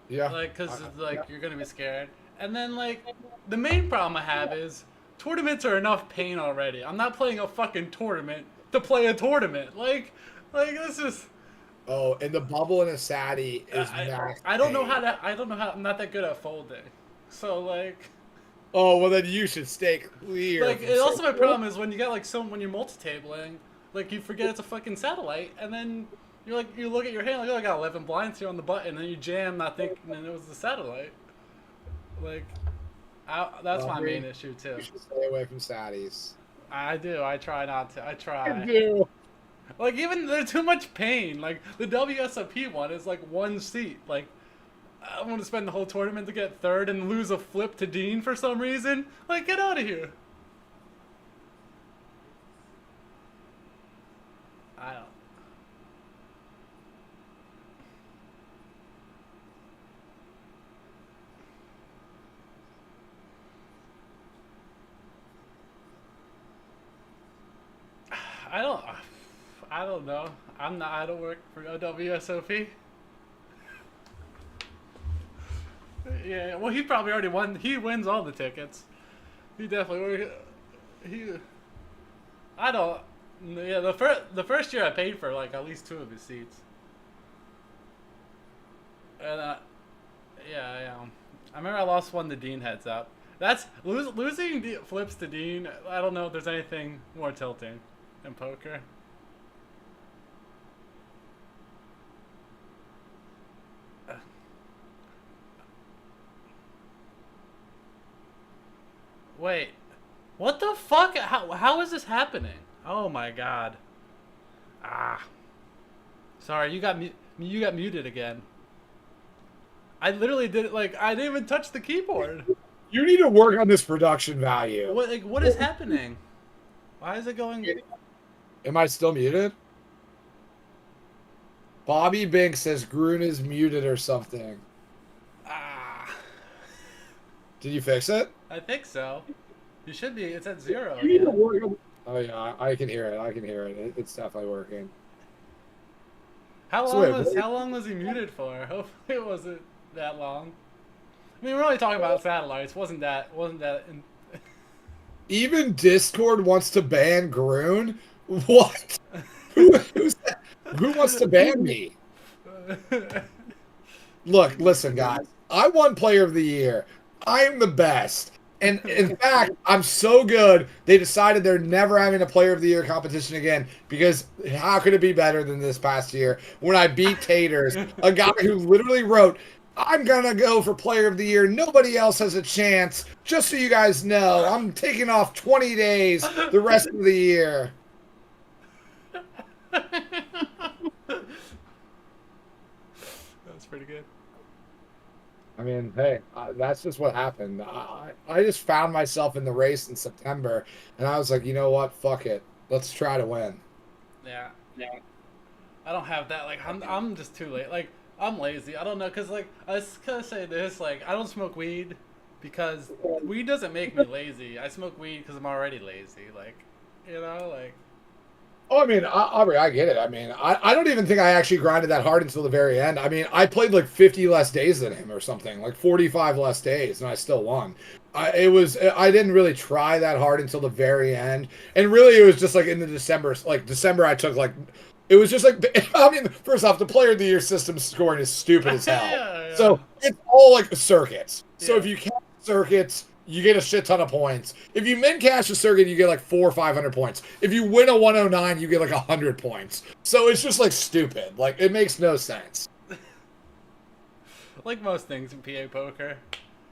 Yeah. Like, cause like you're gonna be scared, and then like the main problem I have is tournaments are enough pain already. I'm not playing a fucking tournament to play a tournament. Like this is. Oh, and the bubble in a SATI is max. I don't know how to. I don't know how. I'm not that good at folding, so like. Oh well, then you should stay clear. Like, and also my problem is when you got like when you're multi-tabling, like you forget it's a fucking satellite, and then you're like you look at your hand like, oh, I got 11 blinds here on the button, and then you jam, not thinking, and it was the satellite. Like, that's my main issue too. You should stay away from SATIs. I do. I try not to. I try. I do. Like, even there's too much pain. Like, the WSOP one is like one seat. Like, I want to spend the whole tournament to get third and lose a flip to Dean for some reason. Like, get out of here. I don't know. I don't work for WSOP. Yeah, well, he probably already won. He wins all the tickets. He definitely. I don't. Yeah, the first year I paid for like at least 2 of his seats. And yeah. I remember I lost one to Dean heads up. That's losing flips to Dean. I don't know if there's anything more tilting in poker. Wait, what the fuck? How is this happening? Oh my god. Sorry, you got muted again. I literally did it like I didn't even touch the keyboard. You need to work on this production value. What is happening? Why is it going? Am I still muted? Bobby Bink says Grun is muted or something. Did you fix it? I think so. You should be. It's at 0. You need to work on... Oh yeah, I can hear it. It's definitely working. How long was he muted for? Hopefully it wasn't that long. I mean, we're only talking about satellites. Wasn't that? Even Discord wants to ban Grun? What? Who wants to ban me? Look, listen, guys. I won Player of the Year. I am the best. And in fact, I'm so good, they decided they're never having a Player of the Year competition again because how could it be better than this past year when I beat Taters, a guy who literally wrote, I'm going to go for Player of the Year. Nobody else has a chance. Just so you guys know, I'm taking off 20 days the rest of the year. That's pretty good. I mean, hey, that's just what happened. I just found myself in the race in September, and I was like, you know what? Fuck it. Let's try to win. Yeah. I don't have that. Like, I'm just too late. Like, I'm lazy. I don't know, because, like, I was going to say this. Like, I don't smoke weed because weed doesn't make me lazy. I smoke weed because I'm already lazy. Like, you know, like. Oh, I mean, Aubrey, I get it. I mean, I don't even think I actually grinded that hard until the very end. I mean, I played like 50 less days than him or something, like 45 less days, and I still won. I didn't really try that hard until the very end. And really, it was just like in the December, I took like, it was just like, I mean, first off, the Player of the Year system scoring is stupid as hell. Yeah. So it's all like circuits. So if you can't circuits, you get a shit ton of points. If you min cash a circuit, you get like 400 or 500 points. If you win a 109, you get like 100 points. So it's just like stupid. Like it makes no sense. Like most things in PA poker.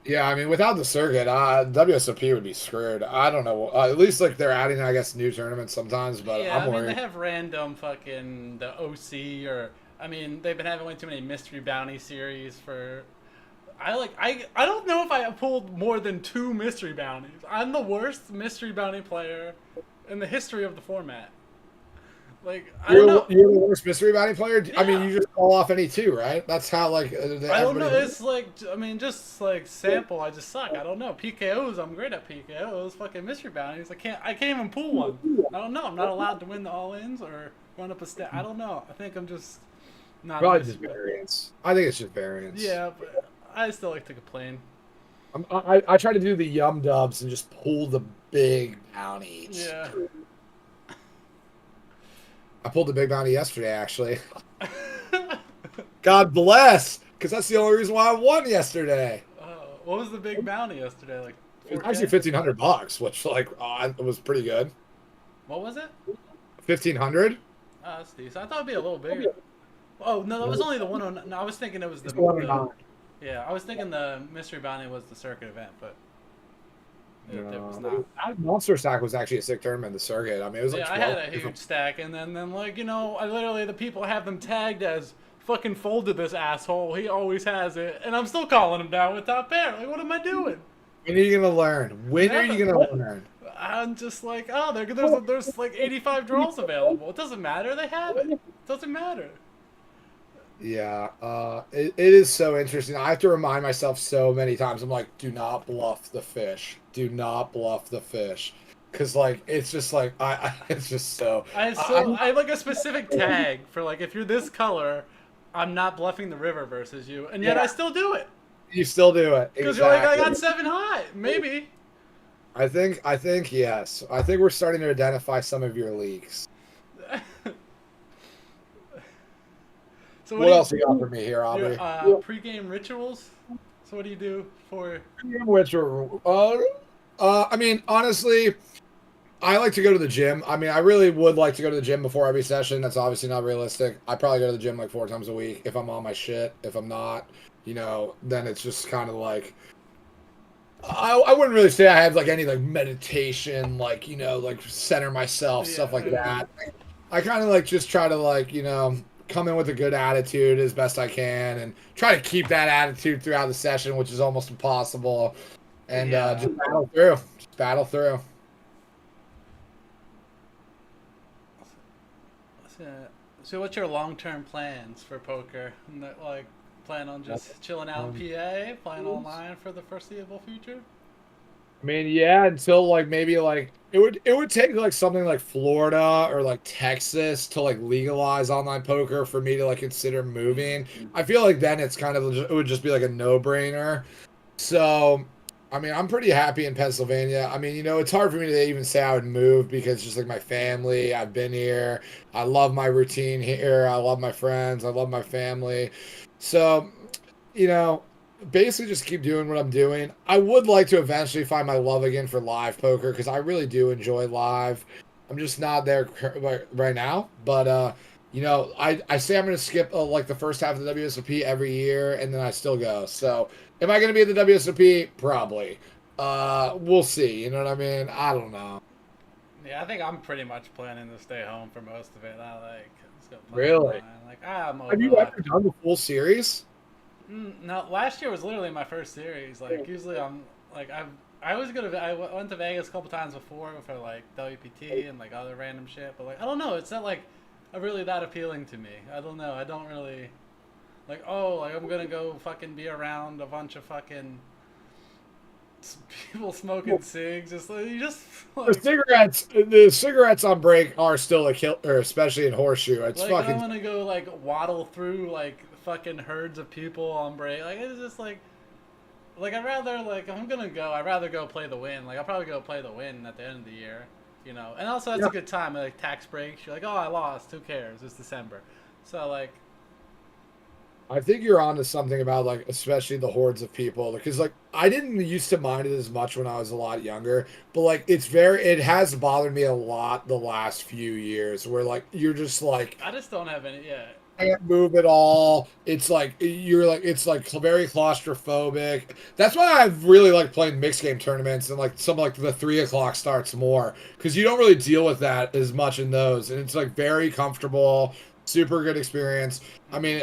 Yeah, I mean, without the circuit, WSOP would be screwed. I don't know. At least like they're adding, I guess, new tournaments sometimes. But Yeah, I'm I mean worried. they have random fucking the OC or I mean they've been having way too many mystery bounty series for. I don't know if I have pulled more than 2 mystery bounties. I'm the worst mystery bounty player in the history of the format. Like I don't know. You're the worst mystery bounty player. I mean, Yeah. you just call off any two, right? That's how like I don't know. everybody. It's like I mean, just like sample. I just suck. I don't know. PKOs. I'm great at PKOs. Fucking mystery bounties. I can't even pull one. I don't know. I'm not allowed to win the all-ins or run up a stat. I don't know. I think I'm just not. Probably just variance. I think it's just variance. Yeah, but I still like to complain. I try to do the yum dubs and just pull the big bounties. Yeah. I pulled the big bounty yesterday, actually. God bless, because that's the only reason why I won yesterday. What was the big bounty yesterday? Like It was 4K? actually $1,500, which like it was pretty good. What was it? 1,500. Oh, that's decent. I thought it'd be a little bigger. Oh no, that was only the 109. No, I was thinking it was the. It's 109. Yeah, I was thinking the mystery bounty was the circuit event, but it was not. That Monster Stack was actually a sick tournament. The circuit. I mean, it was like Yeah, I 12 had a huge stack, and then like I literally the people have them tagged as fucking folded this asshole. He always has it, and I'm still calling him down with top pair. Like, what am I doing? When are you gonna learn? When are you gonna learn? I'm just like, oh, there's like 85 draws available. It doesn't matter. They have it. It doesn't matter. Yeah, it is so interesting. I have to remind myself so many times. I'm like, do not bluff the fish. Do not bluff the fish. Because, like, it's just like, it's just so. I have like a specific tag for like, if you're this color, I'm not bluffing the river versus you. And yet I still do it. You still do it. Because Exactly. you're like, I got 7 high. Maybe. I think, yes. I think we're starting to identify some of your leaks. So what else you got for me here, Aubrey? Pre-game rituals. So what do you do for? I mean, honestly, I like to go to the gym. I mean, I really would like to go to the gym before every session. That's obviously not realistic. I probably go to the gym like 4 times a week if I'm on my shit. If I'm not, then it's just kind of like. I wouldn't really say I have like any like meditation, like like center myself, stuff like that. I kind of like just try to like come in with a good attitude as best I can and try to keep that attitude throughout the session, which is almost impossible. And just battle through. Just battle through. So what's your long-term plans for poker? Like plan on just chilling out in PA, playing online for the foreseeable future? I mean, yeah, until like maybe like it would take like something like Florida or like Texas to like legalize online poker for me to like consider moving. I feel like then it's kind of it would just be like a no-brainer. So, I mean, I'm pretty happy in Pennsylvania. I mean, it's hard for me to even say I would move because it's just like my family. I've been here. I love my routine here. I love my friends. I love my family. So, basically just keep doing what I'm doing. I would like to eventually find my love again for live poker because I really do enjoy live. I'm just not there right now. But, I say I'm going to skip like the first half of the WSOP every year and then I still go. So am I going to be at the WSOP? Probably. We'll see. You know what I mean? I don't know. Yeah, I think I'm pretty much planning to stay home for most of it. Let's go play really? online. Like, I'm over Have you ever done the full series? No, last year was literally my first series. Like usually I'm like I went to Vegas a couple times before for like WPT and like other random shit, but like I don't know, it's not like really that appealing to me. I don't know. I don't really like I'm gonna go fucking be around a bunch of fucking people smoking cigs. The cigarettes on break are still a killer, especially in Horseshoe. It's like, fucking. I'm gonna go like waddle through like fucking herds of people on break. Like it's just like I'd rather if I'm gonna go, I'd rather go play the win. Like I'll probably go play the win at the end of the year, And also that's a good time. Like tax breaks, you're like, oh, I lost. Who cares? It's December, so like. I think you're onto something about like especially the hordes of people because like I didn't used to mind it as much when I was a lot younger, but like it has bothered me a lot the last few years where like you're just like I just don't have any. Yeah, can't move at all. It's like it's like very claustrophobic. That's why I really like playing mixed game tournaments and like some like the 3 o'clock starts more because you don't really deal with that as much in those, and it's like very comfortable, super good experience. I mean,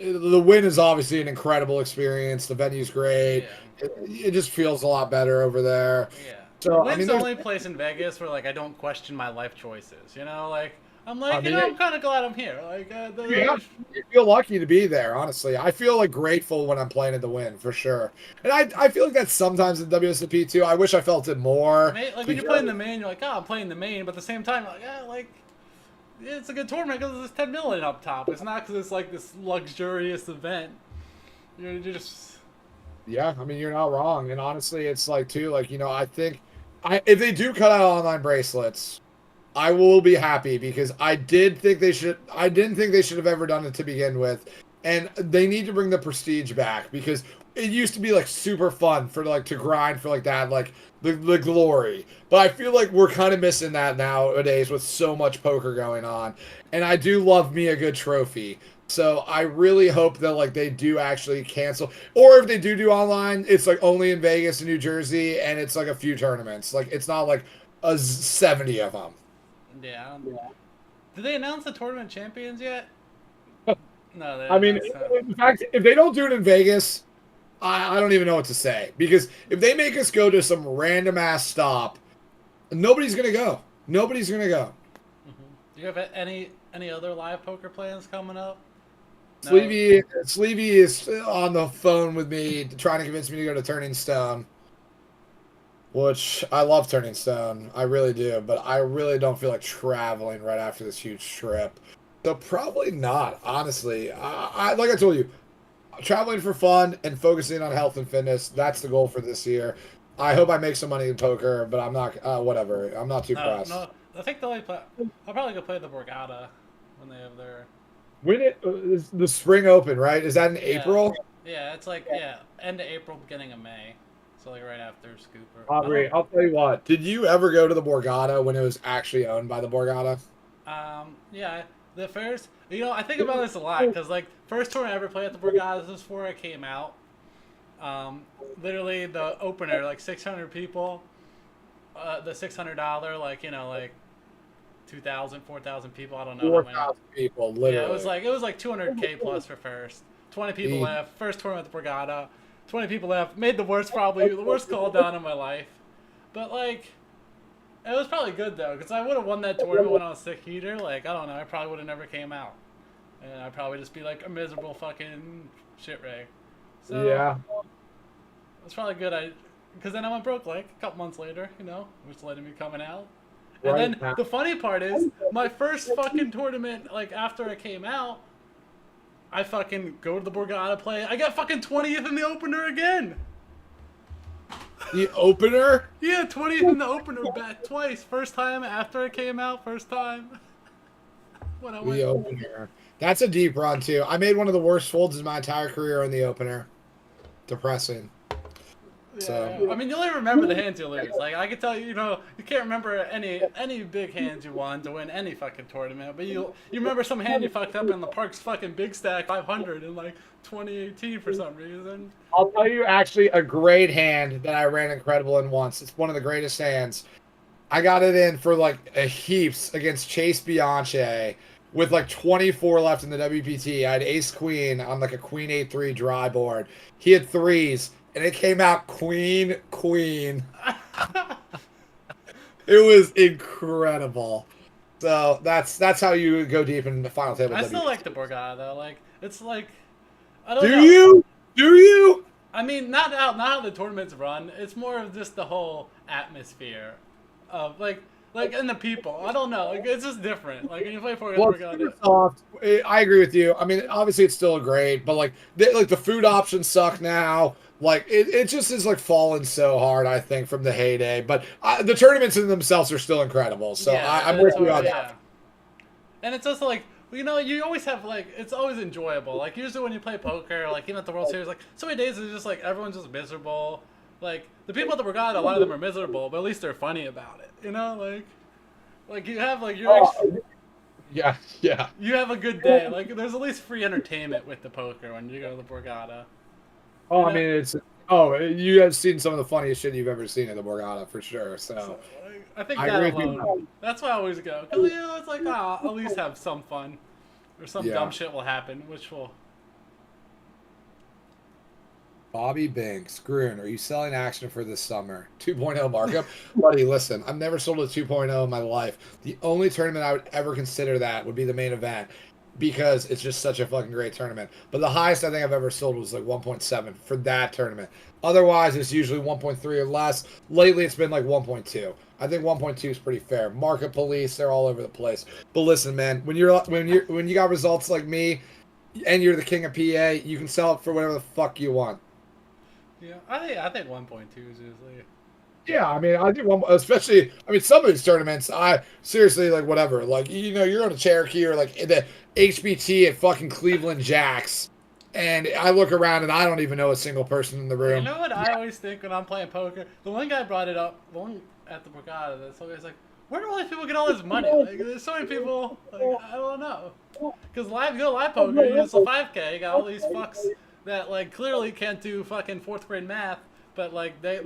the win is obviously an incredible experience. The venue's great. yeah, It just feels a lot better over there. yeah. The So I Wynn's mean, the there's only place in Vegas where like I don't question my life choices. You know, like I'm I like, mean, I'm kind of glad I'm here. Like, yeah, you feel lucky to be there, honestly. I feel like grateful when I'm playing at the win for sure. And I feel like that's sometimes in WSOP too. I wish I felt it more like when you're because playing the main, you're like, oh, I'm playing the main, but at the same time, you're like, yeah, like it's a good tournament because there's 10 million up top. It's not because it's like this luxurious event. You're just yeah, I mean you're not wrong. And honestly, it's like too like I think if they do cut out online bracelets, I will be happy because I didn't think they should have ever done it to begin with. And they need to bring the prestige back because it used to be like super fun for like to grind for like that, like the glory. But I feel like we're kind of missing that nowadays with so much poker going on. And I do love me a good trophy. So I really hope that like they do actually cancel, or if they do online, it's like only in Vegas and New Jersey, and it's like a few tournaments. Like it's not like 70 of them. yeah. Did they announce the tournament champions yet? No, they I didn't mean, announce that. in fact, if they don't do it in Vegas, I don't even know what to say. Because if they make us go to some random ass stop, nobody's gonna go. Nobody's gonna go. Do you have any other live poker plans coming up? No. Sleevey is on the phone with me trying to convince me to go to Turning Stone, which I love Turning Stone. I really do, but I really don't feel like traveling right after this huge trip. So probably not, honestly. Like I told you, traveling for fun and focusing on health and fitness. That's the goal for this year. I hope I make some money in poker, but I'm not. Whatever. I'm not too No, pressed. no. I think they'll play. I'll probably go play the Borgata when they have their. When is the Spring Open, right? Is that in Yeah, April? yeah. It's like end of April, beginning of May. So like right after Scooper. Aubrey, I'll tell you what. Did you ever go to the Borgata when it was actually owned by the Borgata? Yeah. The first, I think about this a lot because like first tour I ever played at the Borgata this was before I came out. Literally the opener, like 600 people. The $600, like like 2,000, 4,000 people. I don't know. 4,000 people, literally. Yeah, it was like 200K plus for first. 20 people left. First tournament at the Borgata. 20 people left. Made the worst call down in my life. But like, it was probably good though, because I would have won that tournament when I was sick heater. Like I don't know, I probably would have never came out, and I'd probably just be like a miserable fucking shit ray. So Yeah. it's probably good. Because then I went broke like a couple months later, which led to me coming out. And Right. then the funny part is, my first fucking tournament, like after I came out, I fucking go to the Borgata play. I got fucking 20th in the opener again. The opener? Yeah, 20th in the opener back twice. First time after I came out, first time. When I went. The opener. That's a deep run too. I made one of the worst folds in my entire career in the opener. Depressing. Yeah, So I mean, you only remember the hands you lose. Like I can tell you, you can't remember any big hands you won to win any fucking tournament. But you remember some hand you fucked up in the Park's fucking Big Stack 500 in like 2018 for some reason. I'll tell you actually a great hand that I ran incredible in once. It's one of the greatest hands. I got it in for like a heaps against Chase Bianche with like 24 left in the WPT. I had ace queen on like a queen 8-3 dry board. He had threes and it came out queen. It was incredible. So that's how you go deep in the final table. I WPT. still like the Borgata though. Like it's like I don't Do know. you? Do you? I mean, not how the tournaments run. It's more of just the whole atmosphere of like and the people. I don't know. Like it's just different. Like when you play Well, it's Borgata. super soft. I agree with you. I mean, obviously it's still great, but like the food options suck now. Like it just is like fallen so hard. I think from the heyday, but the tournaments in themselves are still incredible. So I'm with you on that. And it's also like You know, you always have like it's always enjoyable. Like usually when you play poker, like even at the World Series, like so many days it's just like everyone's just miserable. Like the people at the Borgata, a lot of them are miserable, but at least they're funny about it. You know, like you have like your Yeah, yeah. you have a good day. Like there's at least free entertainment with the poker when you go to the Borgata. Oh, You I know? mean, you have seen some of the funniest shit you've ever seen at the Borgata for sure. So, Like, I think I that agree with alone. you. That's why I always go. Cause you know it's like I'll at least have some fun, or some Yeah. dumb shit will happen, which will. Bobby Binks, Grun, are you selling action for this summer? 2.0 markup? Buddy, listen, I've never sold a 2.0 in my life. The only tournament I would ever consider that would be the main event because it's just such a fucking great tournament. But the highest I think I've ever sold was like 1.7 for that tournament. Otherwise, it's usually 1.3 or less. Lately, it's been like 1.2. I think 1.2 is pretty fair. Market police, they're all over the place. But listen, man, when you got results like me and you're the king of PA, you can sell it for whatever the fuck you want. Yeah, I think 1.2 is usually. Yeah, I mean, I think one, especially, I mean, some of these tournaments, I seriously like whatever. Like, you're on a Cherokee or like the HBT at fucking Cleveland Jacks, and I look around and I don't even know a single person in the You room. know what I always think when I'm playing poker? The one guy brought it up, the one at the Borgata, that's always like, where do all these people get all this money? Like, there's so many people, like, I don't know. Because you go live poker, you use a 5K, you got all these fucks that, like, clearly can't do fucking 4th grade math, but, like, they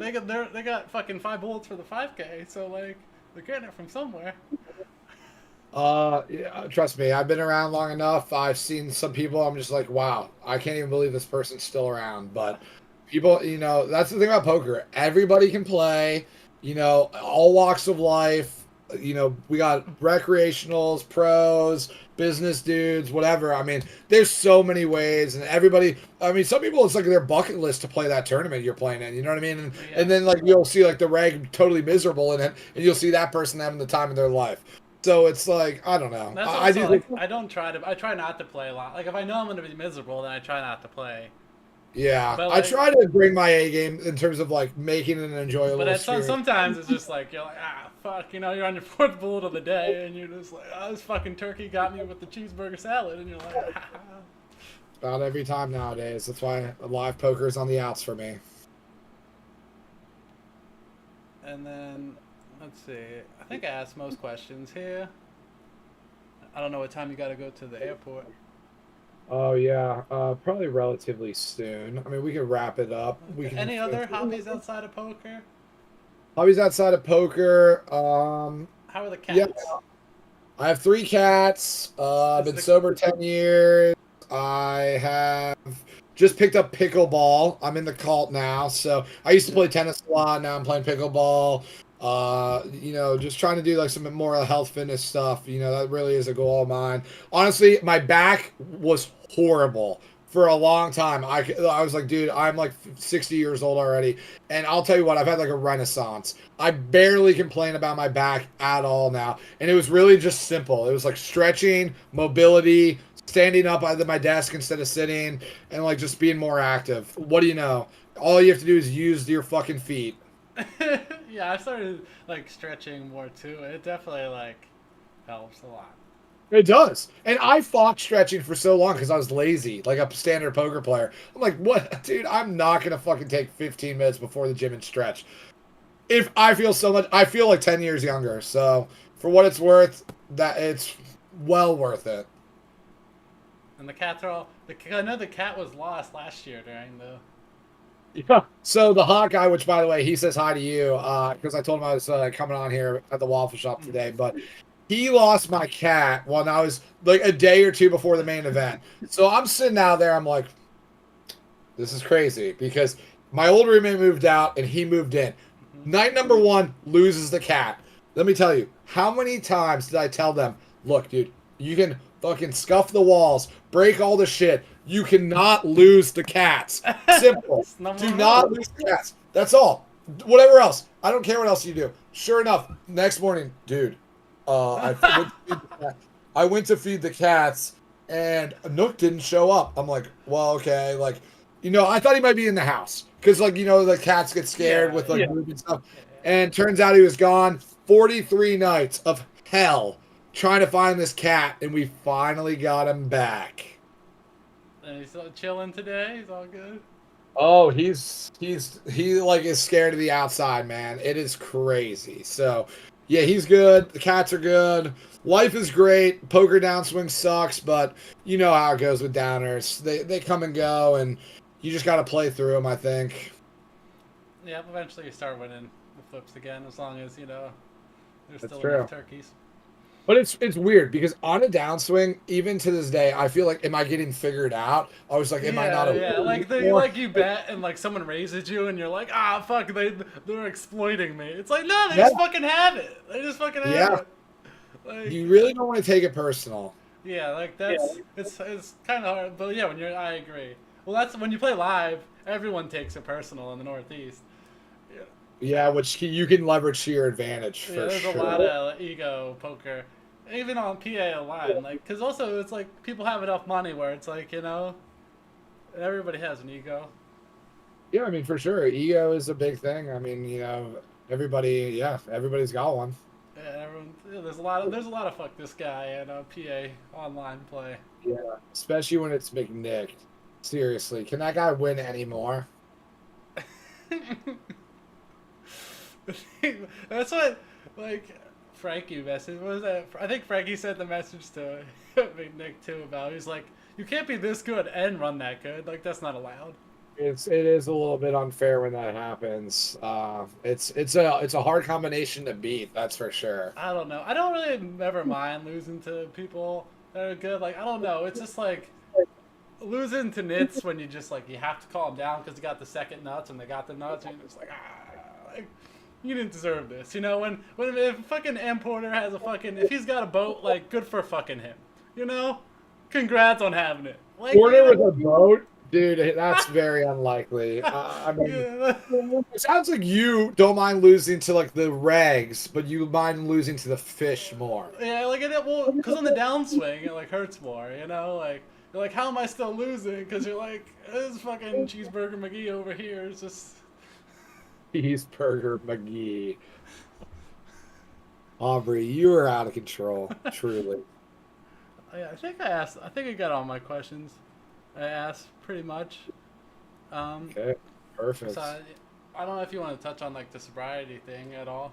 got fucking 5 bullets for the 5K, so, like, they're getting it from somewhere. Yeah, trust me, I've been around long enough. I've seen some people. I'm just like, wow, I can't even believe this person's still around. But people, that's the thing about poker. Everybody can play. All walks of life. We got recreationals, pros, business dudes, whatever. I mean, there's so many ways, and everybody. I mean, some people it's like their bucket list to play that tournament you're playing in. You know what I mean? And then like you'll see like the reg totally miserable in it, and you'll see that person having the time of their life. So it's like I don't know. That's I also, do like, think, I try not to play a lot. Like, if I know I'm going to be miserable, then I try not to play. yeah. But, I like, try to bring my A game in terms of like making it an enjoyable but experience. sometimes it's just like, you're like, fuck, you're on your 4th bullet of the day, and you're just like, this fucking turkey got me with the cheeseburger salad, and you're like, About every time nowadays. That's why live poker is on the outs for me. And then, let's see, I think I asked most questions here. I don't know what time you got to go to the airport. Oh yeah, probably relatively soon. I mean, we can wrap it up. We can. Any other hobbies outside of poker? Hobbies outside of poker. How are the cats? Yeah, I have 3 cats. I've Is been the- sober 10 years. I have just picked up pickleball. I'm in the cult now. So I used to play tennis a lot. Now I'm playing pickleball. Just trying to do like some more health fitness stuff. That really is a goal of mine. Honestly, my back was horrible for a long time. I was like, dude, I'm like 60 years old already. And I'll tell you what, I've had like a renaissance. I barely complain about my back at all now. And it was really just simple. It was like stretching, mobility, standing up at my desk instead of sitting, and like just being more active. What do you know? All you have to do is use your fucking feet. Yeah, I started like stretching more too. It definitely like helps a lot. It does. And I fought stretching for so long because I was lazy, like a standard poker player. I'm like, what? Dude, I'm not going to fucking take 15 minutes before the gym and stretch. If I feel so much, I feel like 10 years younger. So for what it's worth, that it's well worth it. And the cats are all. I know the cat was lost last year during the. Yeah. So the hot guy, which by the way, he says hi to you because I told him I was coming on here at the Waffle Shop today, but he lost my cat when I was like a day or two before the main event. So I'm sitting out there, I'm like, this is crazy because my old roommate moved out and he moved in. Night number 1 loses the cat. Let me tell you, how many times did I tell them, look, dude, you can fucking scuff the walls, break all the shit. You cannot lose the cats. Simple. Do not lose the cats. That's all. Whatever else. I don't care what else you do. Sure enough, next morning, dude, I went to feed the cats, and Nook didn't show up. I'm like, well, okay. Like, I thought he might be in the house. Because, like, the cats get scared with, like, moving stuff. And turns out he was gone. 43 nights of hell trying to find this cat, and we finally got him back. And he's still chilling today. He's all good. Oh, he like is scared of the outside, man. It is crazy. So, yeah, he's good. The cats are good. Life is great. Poker downswing sucks, but you know how it goes with downers. They come and go, and you just got to play through them, I think. Yeah, eventually you start winning the flips again, as long as there's That's still true. enough turkeys. But it's weird because on a downswing, even to this day, I feel like, am I getting figured out? I was like, am I not Yeah, a yeah. winner anymore? Like you bet and like someone raises you and you're like, ah, fuck, they're exploiting me. It's like no, they Yeah, just fucking have it. They just fucking have yeah. it. Like You really don't want to take it personal. yeah, like it's kind of hard, but yeah, I agree. Well, that's when you play live, everyone takes it personal in the Northeast. Yeah, Yeah, which you can leverage to your advantage yeah. for There's a lot sure. of ego poker, even on PA line. Like, cause also it's like people have enough money where it's like everybody has an ego. Yeah, I mean, for sure. Ego is a big thing. I mean, everybody, yeah, everybody's got one. Yeah, there's a lot of fuck this guy and PA online play. Yeah, especially when it's McNick. Seriously, can that guy win anymore? That's what like Frankie messaged. What was that? I think Frankie sent the message to Nick too about. He's like, you can't be this good and run that good. Like that's not allowed. It is a little bit unfair when that happens. It's a hard combination to beat. That's for sure. I don't know. I don't really ever mind losing to people that are good. Like I don't know. It's just like losing to nits when you just like you have to call them down because you got the second nuts and they got the nuts and you're just like like you didn't deserve this. When if fucking M Porter has a fucking if he's got a boat like good for fucking him. Congrats on having it. Like Porter with a boat, dude. That's very unlikely. I mean, yeah, it sounds like you don't mind losing to like the regs, but you mind losing to the fish more. yeah, like well, because on the downswing it like hurts more. Like you're like how am I still losing? Because you're like this fucking cheeseburger McGee over here is just. Cheeseburger McGee. Aubrey, you are out of control, truly. Yeah, I think I asked. I think I got all my questions. I asked pretty much. Okay, perfect. So I don't know if you want to touch on like the sobriety thing at all.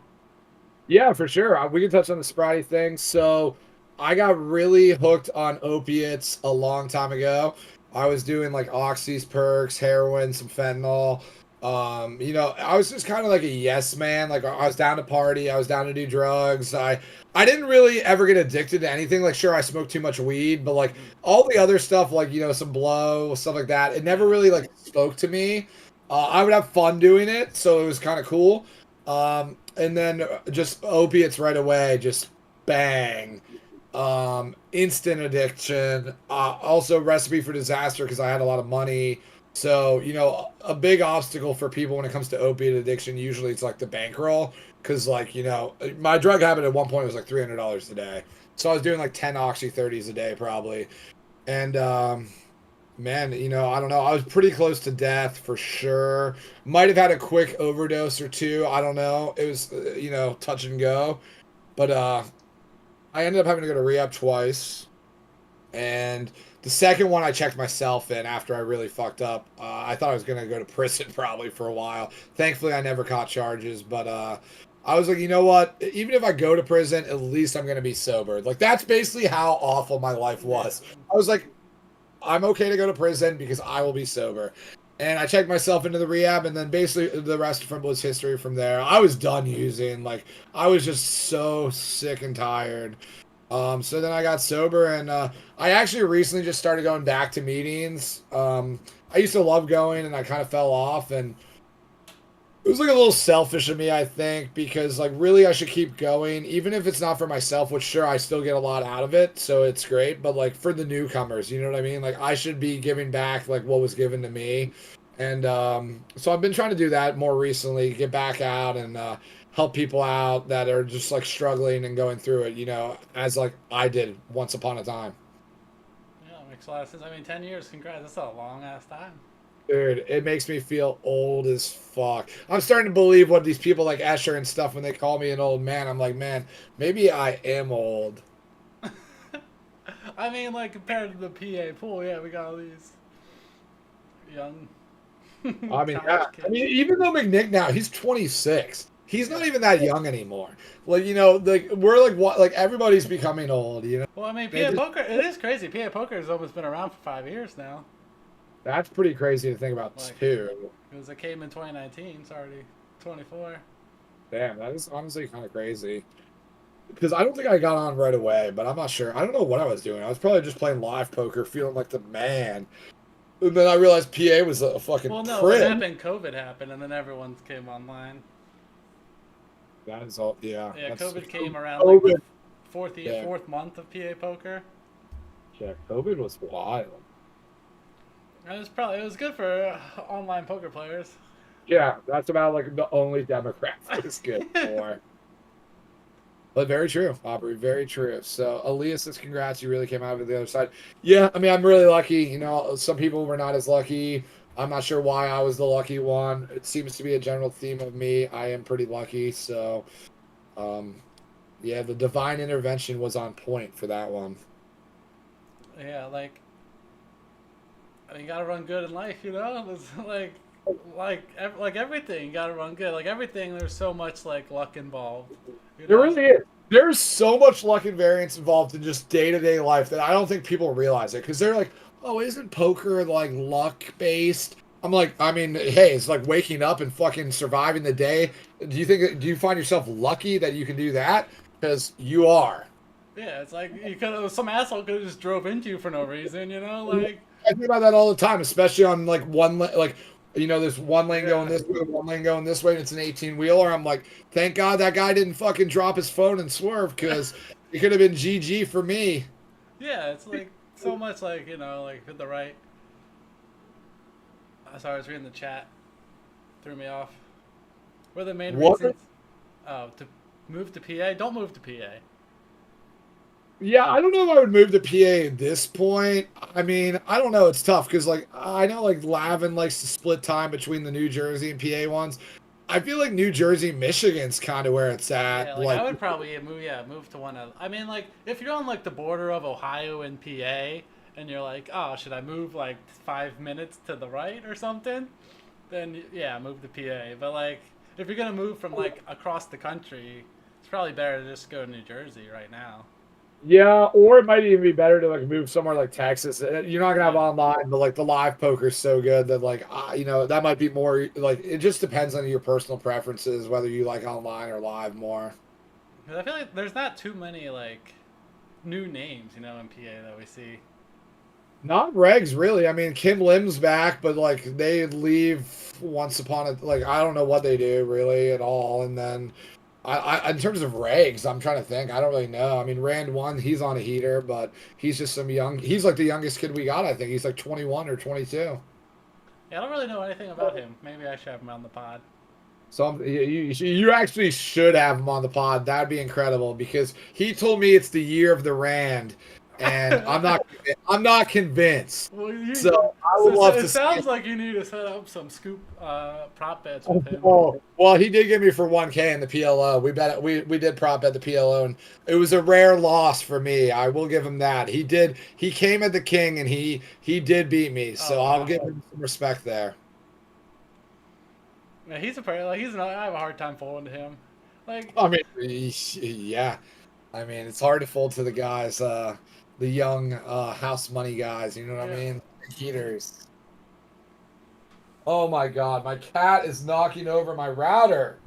Yeah, for sure. We can touch on the sobriety thing. So, I got really hooked on opiates a long time ago. I was doing like oxys, perks, heroin, some fentanyl. I was just kind of like a yes man. Like I was down to party, I was down to do drugs. I didn't really ever get addicted to anything. Like sure, I smoked too much weed, but like all the other stuff, like some blow, stuff like that, it never really like spoke to me. I would have fun doing it, so it was kind of cool. And then just opiates right away, just bang. Instant addiction. Also recipe for disaster because I had a lot of money. So, a big obstacle for people when it comes to opiate addiction, usually it's like the bankroll. Because, like, my drug habit at one point was like $300 a day. So I was doing like 10 Oxy 30s a day probably. And, man, I don't know. I was pretty close to death for sure. Might have had a quick overdose or two. I don't know. It was, touch and go. But I ended up having to go to rehab twice. And the second one I checked myself in after I really fucked up. I thought I was going to go to prison probably for a while. Thankfully, I never caught charges. But I was like, you know what? Even if I go to prison, at least I'm going to be sober. Like, that's basically how awful my life was. I was like, I'm okay to go to prison because I will be sober. And I checked myself into the rehab, and then basically the rest from was history from there. I was done using. Like, I was just so sick and tired. So then I got sober, and I actually recently just started going back to meetings. I used to love going, and I kind of fell off, and it was like a little selfish of me, I think, because like really I should keep going, even if it's not for myself, which sure I still get a lot out of it, so it's great, but like for the newcomers, you know what I mean? Like I should be giving back like what was given to me. And so I've been trying to do that more recently, get back out and help people out that are just like struggling and going through it, as like I did once upon a time. Yeah, it makes a lot of sense. I mean, 10 years, congrats. That's a long ass time. Dude, it makes me feel old as fuck. I'm starting to believe what these people like Escher and stuff when they call me an old man. I'm like, man, maybe I am old. I mean, like compared to the PA pool, yeah, we got all these young I mean, college yeah. I kids. mean, even though McNick now he's 26, he's not Yeah. even that young anymore. Like like we're like what like everybody's becoming old. Well, I mean, They PA just poker. It is crazy. PA poker has almost been around for 5 years now. that's pretty crazy to think about Like, too. because it came in 2019. It's already 24. Damn, that is honestly kind of crazy. Because I don't think I got on right away, but I'm not sure. I don't know what I was doing. I was probably just playing live poker, feeling like the man. And then I realized PA was a fucking Well, no, what prick. happened? COVID happened, and then everyone came online. That is all. Yeah, Yeah, that's COVID came around like the COVID. Yeah, fourth month of PA poker. yeah. COVID was wild. And it was good for online poker players. Yeah, that's about like the only Democrats it was good for. But very true, Aubrey. Very true. So, Elias says, congrats. You really came out of the other side. Yeah, I mean, I'm really lucky. You know, some people were not as lucky. I'm not sure why I was the lucky one. It seems to be a general theme of me. I am pretty lucky. So, um, yeah, the divine intervention was on point for that one. Yeah, like I mean, you gotta run good in life, you know. It's like everything, you gotta run good. Like everything, there's so much like luck involved. You There know. really is. There's so much luck and variance involved in just day to day life that I don't think people realize it because they're like, oh, isn't poker like luck based? I'm like, I mean, hey, it's like waking up and fucking surviving the day. Do you find yourself lucky that you can do that? Because you are. Yeah, it's like you could some asshole could have just drove into you for no reason, you know. Like I think about that all the time, especially on like like there's one lane going yeah, this way, one lane going this way, and it's an 18 wheeler. I'm like, thank God that guy didn't fucking drop his phone and swerve because it could have been GG for me. yeah, it's like so much like like hit the right. Sorry, I was reading the chat. Threw me off. What are the main What? reasons? Oh, to move to PA. Don't move to PA. Yeah, I don't know if I would move to PA at this point. I mean, I don't know. It's tough because, like, I know, like, Lavin likes to split time between the New Jersey and PA ones. I feel like New Jersey, Michigan's kind of where it's Yeah, at. like I Like, would probably move to one of. I mean, like if you're on like the border of Ohio and PA, and you're like, oh, should I move like 5 minutes to the right or something? Then yeah, move to PA. But like if you're gonna move from like across the country, it's probably better to just go to New Jersey right now. yeah, or it might even be better to, like, move somewhere like Texas. You're not gonna have Yeah. online, but, like, the live poker's so good that, like, that might be more, like, it just depends on your personal preferences, whether you like online or live more. 'Cause I feel like there's not too many like new names, in PA that we see. Not regs, really. I mean, Kim Lim's back, but like they leave once upon a like I don't know what they do really at all. And then in terms of regs, I'm trying to think. I don't really know. I mean, Rand one, he's on a heater, but he's just some young. He's like the youngest kid we got. I think he's like 21 or 22. Yeah, I don't really know anything about him. Maybe I should have him on the pod. So you actually should have him on the pod. That'd be incredible because he told me it's the year of the Rand, and I'm not convinced. Well, So I would love it to see sounds it. like you need to set up some scoop prop bets with him. Oh, well, he did give me for 1K in the PLO. We did prop at the PLO, and it was a rare loss for me. I will give him that. He came at the king, and he did beat me. So Oh I'll wow. give him some respect there. Yeah, he's a player. Like I have a hard time folding to him. Like I mean, yeah. I mean, it's hard to fold to the guys, the young house money guys. You know what I yeah, mean? Heaters. Oh my God, my cat is knocking over my router.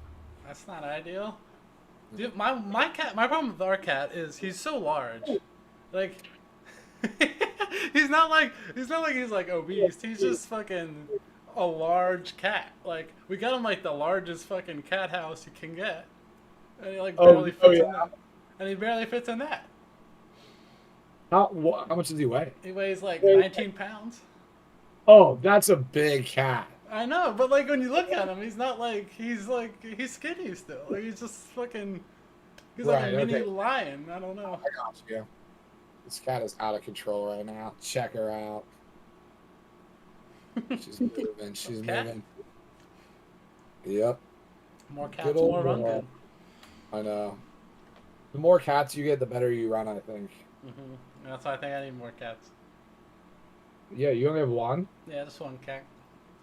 that's not ideal. Dude, my cat. My problem with our cat is he's so large. Like he's not like he's like obese. He's just fucking a large cat. Like we got him like the largest fucking cat house you can get, and he like barely fits in that. And he barely fits in that. How much does he weigh? He weighs like 19 pounds. Oh, that's a big cat. I know, but like when you look at him, he's he's skinny still. Like, he's just fucking. He's like Right, a mini okay. lion. I don't know. I got you. This cat is out of control right now. Check her out. She's moving. She's Cat? moving. Yep. More Good cats, old more run girl. good. I know. The more cats you get, the better you run, I think. Hmm That's why I think I need more cats. Yeah, you only have one. Yeah, just one cat.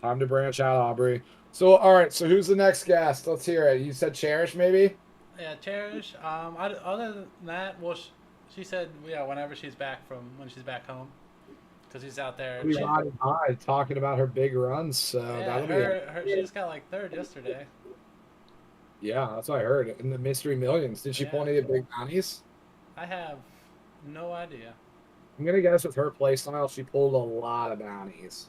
Time to branch out, Aubrey. So, all right. So, who's the next guest? Let's hear it. You said Cherish, maybe? Yeah, Cherish. Other than that, well, she said, yeah, whenever she's back from when she's back home, because she's out there. We riding high, talking about her big runs. So Yeah, that'll be. her she just got like third yesterday. Yeah, that's what I heard. In the Mystery Millions, did she pull any of the big bounties? I have no idea. I'm gonna guess with her play style, she pulled a lot of bounties.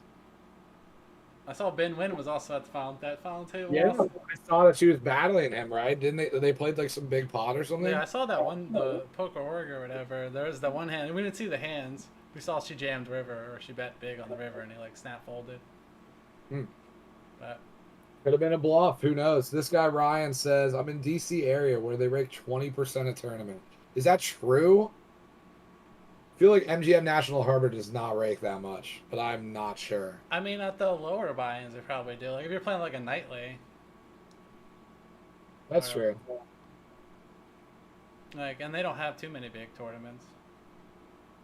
I saw Ben Wynn was also at that final table. Yeah, I saw that she was battling him, right? Didn't they? They played like some big pot or something. Yeah, I saw that one, the poker org or whatever. There was the one hand. We didn't see the hands. We saw she jammed river, or she bet big on the river, and he like snap folded. But could have been a bluff. Who knows? This guy Ryan says, "I'm in DC area where they rake 20% a tournament." Is that true? I feel like MGM National Harbor does not rake that much, but I'm not sure. I mean, at the lower buy-ins, they probably do. Like if you're playing like a nightly. That's true. Like, and they don't have too many big tournaments.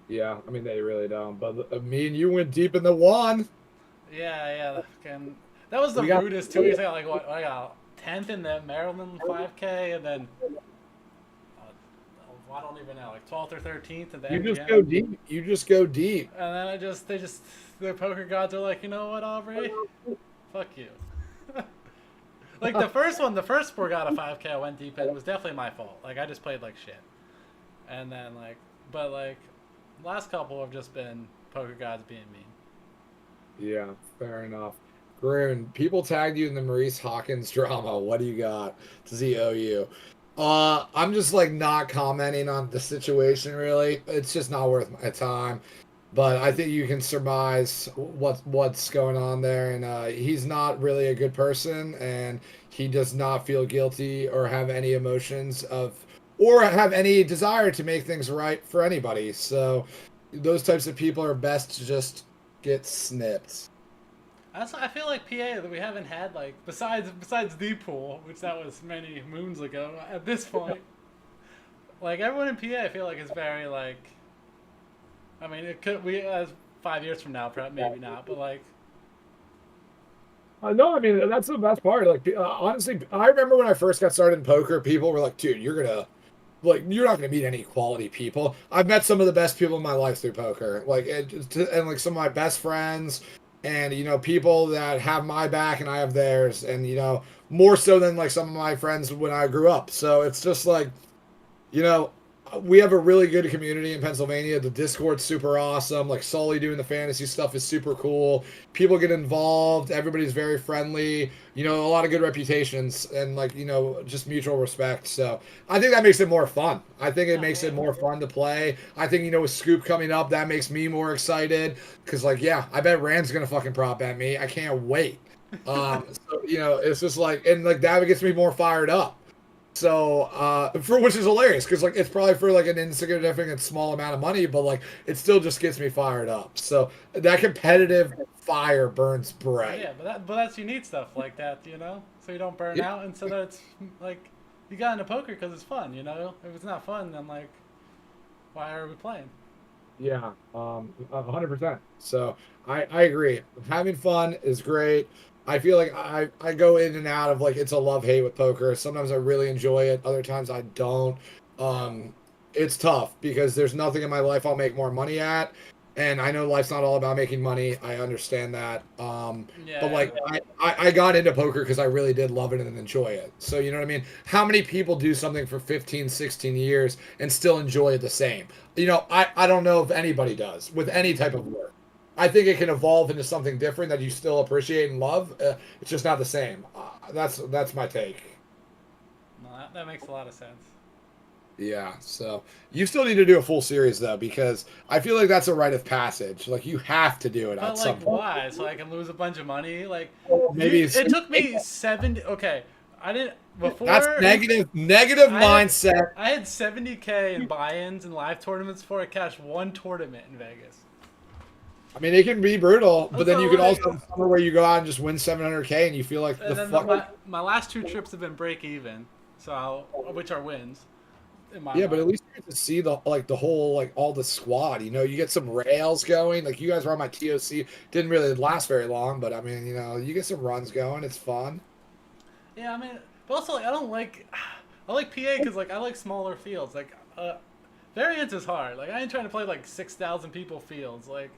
Yeah, I mean they really don't. But me and you went deep in the one. Yeah. That was the rudest too. He's got like what? I got 10th in the Maryland 5K, and then I don't even know, like 12th or 13th at the You MGM. just go deep. You just go deep. And then the poker gods are like, you know what, Aubrey? Fuck you. Like the first Borgata 5K I went deep in, it was definitely my fault. Like I just played like shit. And then but last couple have just been poker gods being mean. Yeah, fair enough. Grun, people tagged you in the Maurice Hawkins drama. What do you got? Does he owe you? I'm just like not commenting on the situation really. It's just not worth my time. But I think you can surmise what's going on there, and he's not really a good person, and he does not feel guilty or have any emotions or have any desire to make things right for anybody. So those types of people are best to just get snipped. I feel like PA that we haven't had like besides the pool, which that was many moons ago. At this point, like everyone in PA, I feel like is very like. I mean, it could as 5 years from now, maybe not, but like. No, I mean that's the best part. Like honestly, I remember when I first got started in poker, people were like, "Dude, you're not gonna meet any quality people." I've met some of the best people in my life through poker, and like some of my best friends. And, people that have my back and I have theirs. And, more so than, like, some of my friends when I grew up. So it's just, like, we have a really good community in Pennsylvania. The Discord's super awesome. Like, Sully doing the fantasy stuff is super cool. People get involved. Everybody's very friendly. A lot of good reputations and, like, just mutual respect. So I think that makes it more fun. I think it makes it more fun to play. I think, with Scoop coming up, that makes me more excited. Because, like, yeah, I bet Rand's going to fucking prop at me. I can't wait. So, it's just like, and, like, that gets me more fired up. So, which is hilarious because like it's probably for like an insignificant small amount of money, but like it still just gets me fired up. So that competitive fire burns bright. Yeah, but that's you need stuff like that, so you don't burn out, and so that it's like you got into poker because it's fun, If it's not fun, then like why are we playing? Yeah, 100%. So I agree. Having fun is great. I feel like I go in and out of like it's a love-hate with poker. Sometimes I really enjoy it. Other times I don't. It's tough because there's nothing in my life I'll make more money at. And I know life's not all about making money. I understand that. But like I got into poker because I really did love it and enjoy it. So you know what I mean? How many people do something for 15, 16 years and still enjoy it the same? I don't know if anybody does with any type of work. I think it can evolve into something different that you still appreciate and love. It's just not the same. That's my take. No, that makes a lot of sense. Yeah, so you still need to do a full series though, because I feel like that's a rite of passage. Like you have to do it at some point. Why? So I can lose a bunch of money? Like maybe it took me 70. Okay, I didn't before. That's negative mindset. I had 70K in buy-ins and live tournaments before I cashed one tournament in Vegas. I mean, it can be brutal, but then you could also have summer where you go out and just win 700K and you feel like the fuck. My last two trips have been break even, which are wins. in my Yeah, but at mind. least you get to see the whole all the squad. You get some rails going. Like you guys were on my TOC, didn't really last very long, but I mean, you get some runs going. It's fun. Yeah, I mean, but also like I don't like I like PA because like I like smaller fields. Like variance is hard. Like I ain't trying to play like 6,000 people fields. Like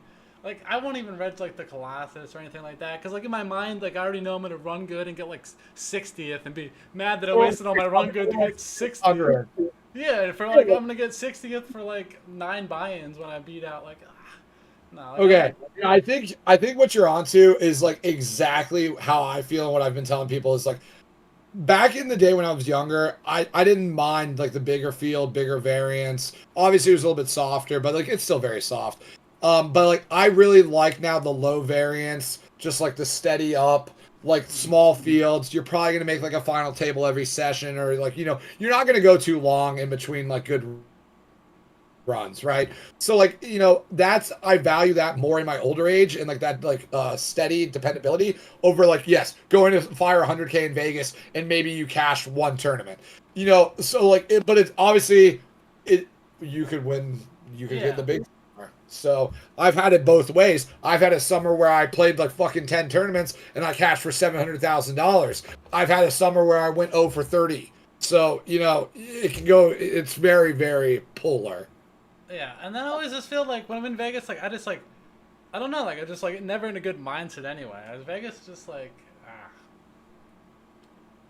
I won't even rent like the Colossus or anything like that because like in my mind like I already know I'm gonna run good and get like 60th and be mad that I wasted all my run good to get 60th. Yeah, for like I'm gonna get 60th for like 9 buy-ins when I beat out like no. Like, Okay. Yeah, I think what you're onto is like exactly how I feel and what I've been telling people is like back in the day when I was younger, I didn't mind like the bigger field, bigger variance. Obviously it was a little bit softer, but like it's still very soft. But like I really like now the low variance, just like the steady up, like small fields. You're probably gonna make like a final table every session, or like you're not gonna go too long in between like good runs, right? So like, that's I value that more in my older age and like that steady dependability over like yes, going to fire 100K in Vegas and maybe you cash one tournament. So like but it's obviously it you could win, you could hit yeah, the big summer. So I've had it both ways. I've had a summer where I played like fucking 10 tournaments and I cashed for $700,000. I've had a summer where I went 0 for 30. So, it can go, it's very, very polar. yeah. And then I always just feel like when I'm in Vegas, like I don't know, like I just like never in a good mindset anyway. As Vegas just like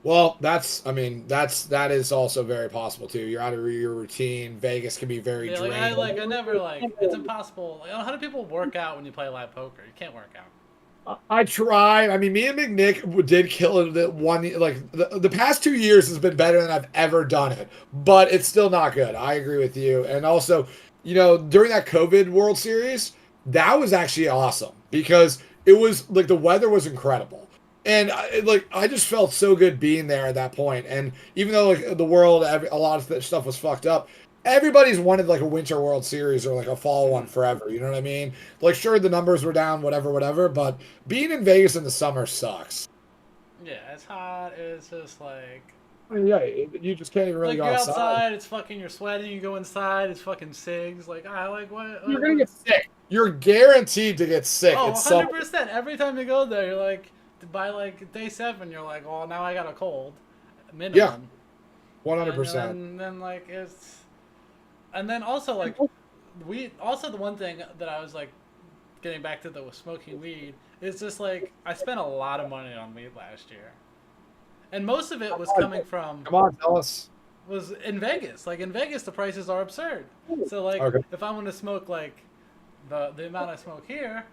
Well, that is also very possible too. You're out of your routine. Vegas can be very yeah, draining. I never like it's impossible. Like, how do people work out when you play live poker? You can't work out. I tried. I mean, me and McNick did kill it that one. Like the past 2 years has been better than I've ever done it, but it's still not good. I agree with you. And also, during that COVID World Series, that was actually awesome because it was like the weather was incredible, and I just felt so good being there at that point. And even though like the world, a lot of stuff was fucked up, everybody's wanted like a winter World Series or like a fall one forever. You know what I mean? Like, sure, the numbers were down, whatever, but being in Vegas in the summer sucks. Yeah, it's hot. It's just I mean, yeah, you just can't even really like go you're outside. outside. It's fucking you're sweating. You go inside. It's fucking SIGs. Like I like You're gonna what get sick. You're guaranteed to get sick. oh It's some 100%. Every time you go there, you're like by like day 7, you're like, well now I got a cold, yeah, minimum. And 100%. then like it's and then also like we also the one thing that I was like getting back to the smoking weed is just like I spent a lot of money on weed last year, and most of it was coming from Come on, tell us. was in Vegas. Like in Vegas, the prices are absurd. So like Okay. if I want to smoke like the amount I smoke here,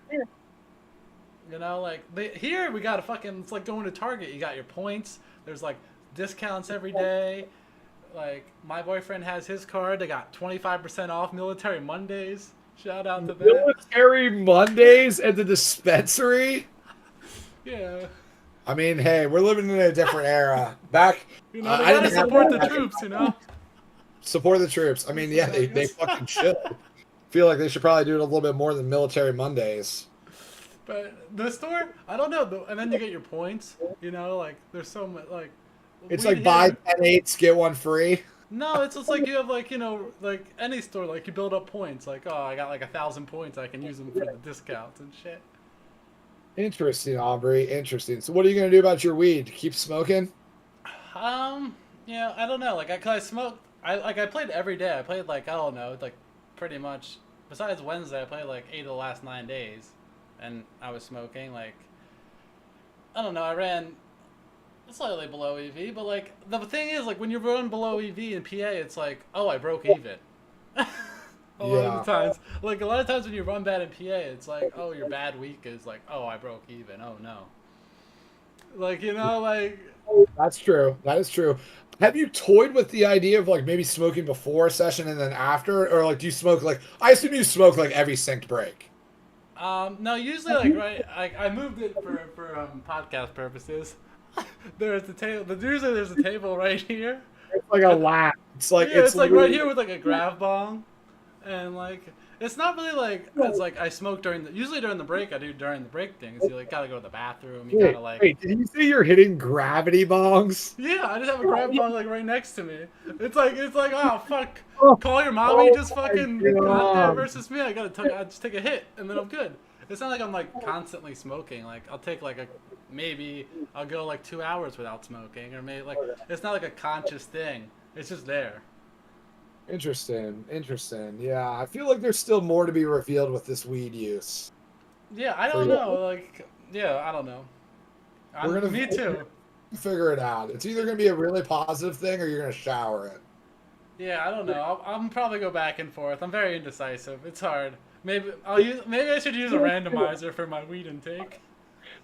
like here we got a fucking it's like going to Target. You got your points. There's like discounts every day. Like my boyfriend has his card. They got 25% off Military Mondays. Shout out to that. Military Mondays at the dispensary. Yeah. I mean, hey, we're living in a different era. Back, They I gotta didn't have support the that. troops. Support the troops. I mean, yeah, they fucking should. Feel like they should probably do it a little bit more than Military Mondays. But the store, I don't know. And then you get your points. Like there's so much like. It's weed like buy here- 10 eights, get one free. No, it's just like you have like like any store like you build up points. Like oh, I got like 1,000 points. I can use them for the discounts and shit. Interesting, Aubrey. Interesting. So, what are you gonna do about your weed? Keep smoking? Yeah, I don't know. Like I smoked. I played every day. I played like I don't know, like pretty much. Besides Wednesday, I played like 8 of the last 9 days, and I was smoking like. I don't know. I ran slightly below EV, but like the thing is, like when you run below EV in PA, it's like, oh, I broke even. A lot of the times, like a lot of times when you run bad in PA, it's like, oh, your bad week is like, oh, I broke even. Oh no. Like like. That's true. That is true. Have you toyed with the idea of like maybe smoking before a session and then after, or like do you smoke like? I assume you smoke like every synced break. No, usually like right. I moved it for podcast purposes. There's the table. Usually there's a table right here. It's like a lap. It's like Yeah, it's like right here with like a grav bong, and like It's not really like it's like I smoke usually during the break. I do during the break things. You like gotta go to the bathroom. You gotta like. Wait, did you say you're hitting gravity bongs? Yeah, I just have a grab bong like right next to me. It's like oh fuck, Oh, call your mommy. oh Just my fucking got there God. versus me. I just take a hit and then I'm good. It's not like I'm like constantly smoking. Like I'll take like maybe I'll go like 2 hours without smoking or maybe like it's not like a conscious thing. It's just there. Interesting. Interesting. Yeah, I feel like there's still more to be revealed with this weed use. Yeah, I For don't you. know. Like yeah, I don't know. We're gonna Me too. figure it out. It's either gonna be a really positive thing or you're gonna shower it. Yeah, I don't know. I'll probably go back and forth. I'm very indecisive. It's hard. Maybe I should use a randomizer for my weed intake.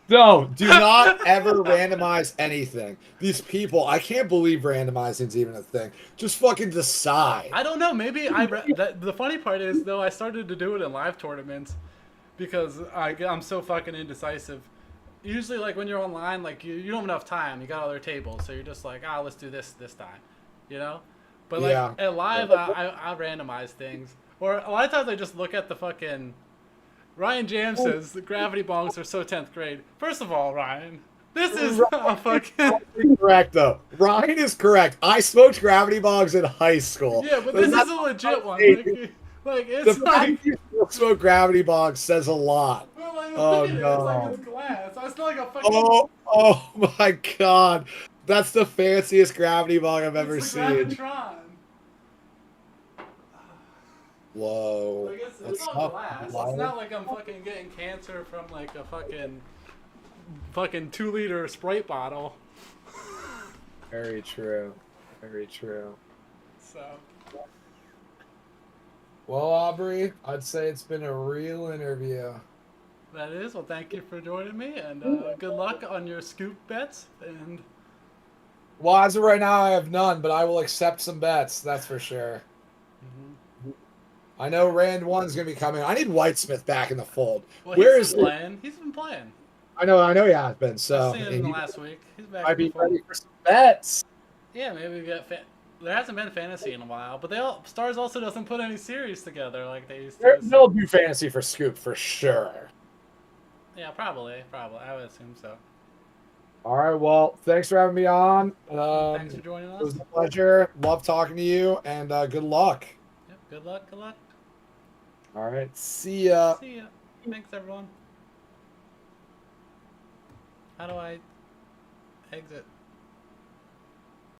No, do not ever randomize anything. These people, I can't believe randomizing's even a thing. Just fucking decide. I don't know. Maybe the funny part is though I started to do it in live tournaments because I'm so fucking indecisive. Usually, like when you're online, like you don't have enough time. You got other tables, so you're just like, let's do this time, you know. But like Yeah. at live, I randomize things, or a lot of times I just look at the fucking. Ryan Jam says the gravity bongs are so 10th grade. First of all, Ryan, this is a fucking. Correct though. Ryan is correct. I smoked gravity bongs in high school. Yeah, but But this is that's a legit one. Like the it's fact like. that you still smoke gravity bongs says a lot. But like, Oh look at it. It's like no. it's glass. It's not like a fucking. Oh my God. That's the fanciest gravity bong I've ever It's the seen. Gravitron. Whoa. Like it's That's all not glass. It's wild. not like I'm fucking getting cancer from like a fucking 2-liter Sprite bottle. Very true. Very true. So. Well, Aubrey, I'd say it's been a real interview. That is. Well, thank you for joining me, and good luck on your scoop bets. And Well, as of right now, I have none, but I will accept some bets. That's for sure. I know Rand 1's going to be coming. I need Whitesmith back in the fold. well, Where he's is been playing. He's been playing. I know he has been. So I've seen him in the last week. He's back might in the be fold. ready for some bets. Yeah, maybe we get. There hasn't been fantasy in a while, but Stars also doesn't put any series together like they used to. They'll do fantasy for Scoop for sure. Yeah, probably. I would assume so. All right. Well, thanks for having me on. Thanks for joining us. It was a pleasure. Love talking to you, and good luck. Yep, good luck. Good luck. All right. See ya. See ya. Thanks, everyone. How do I exit?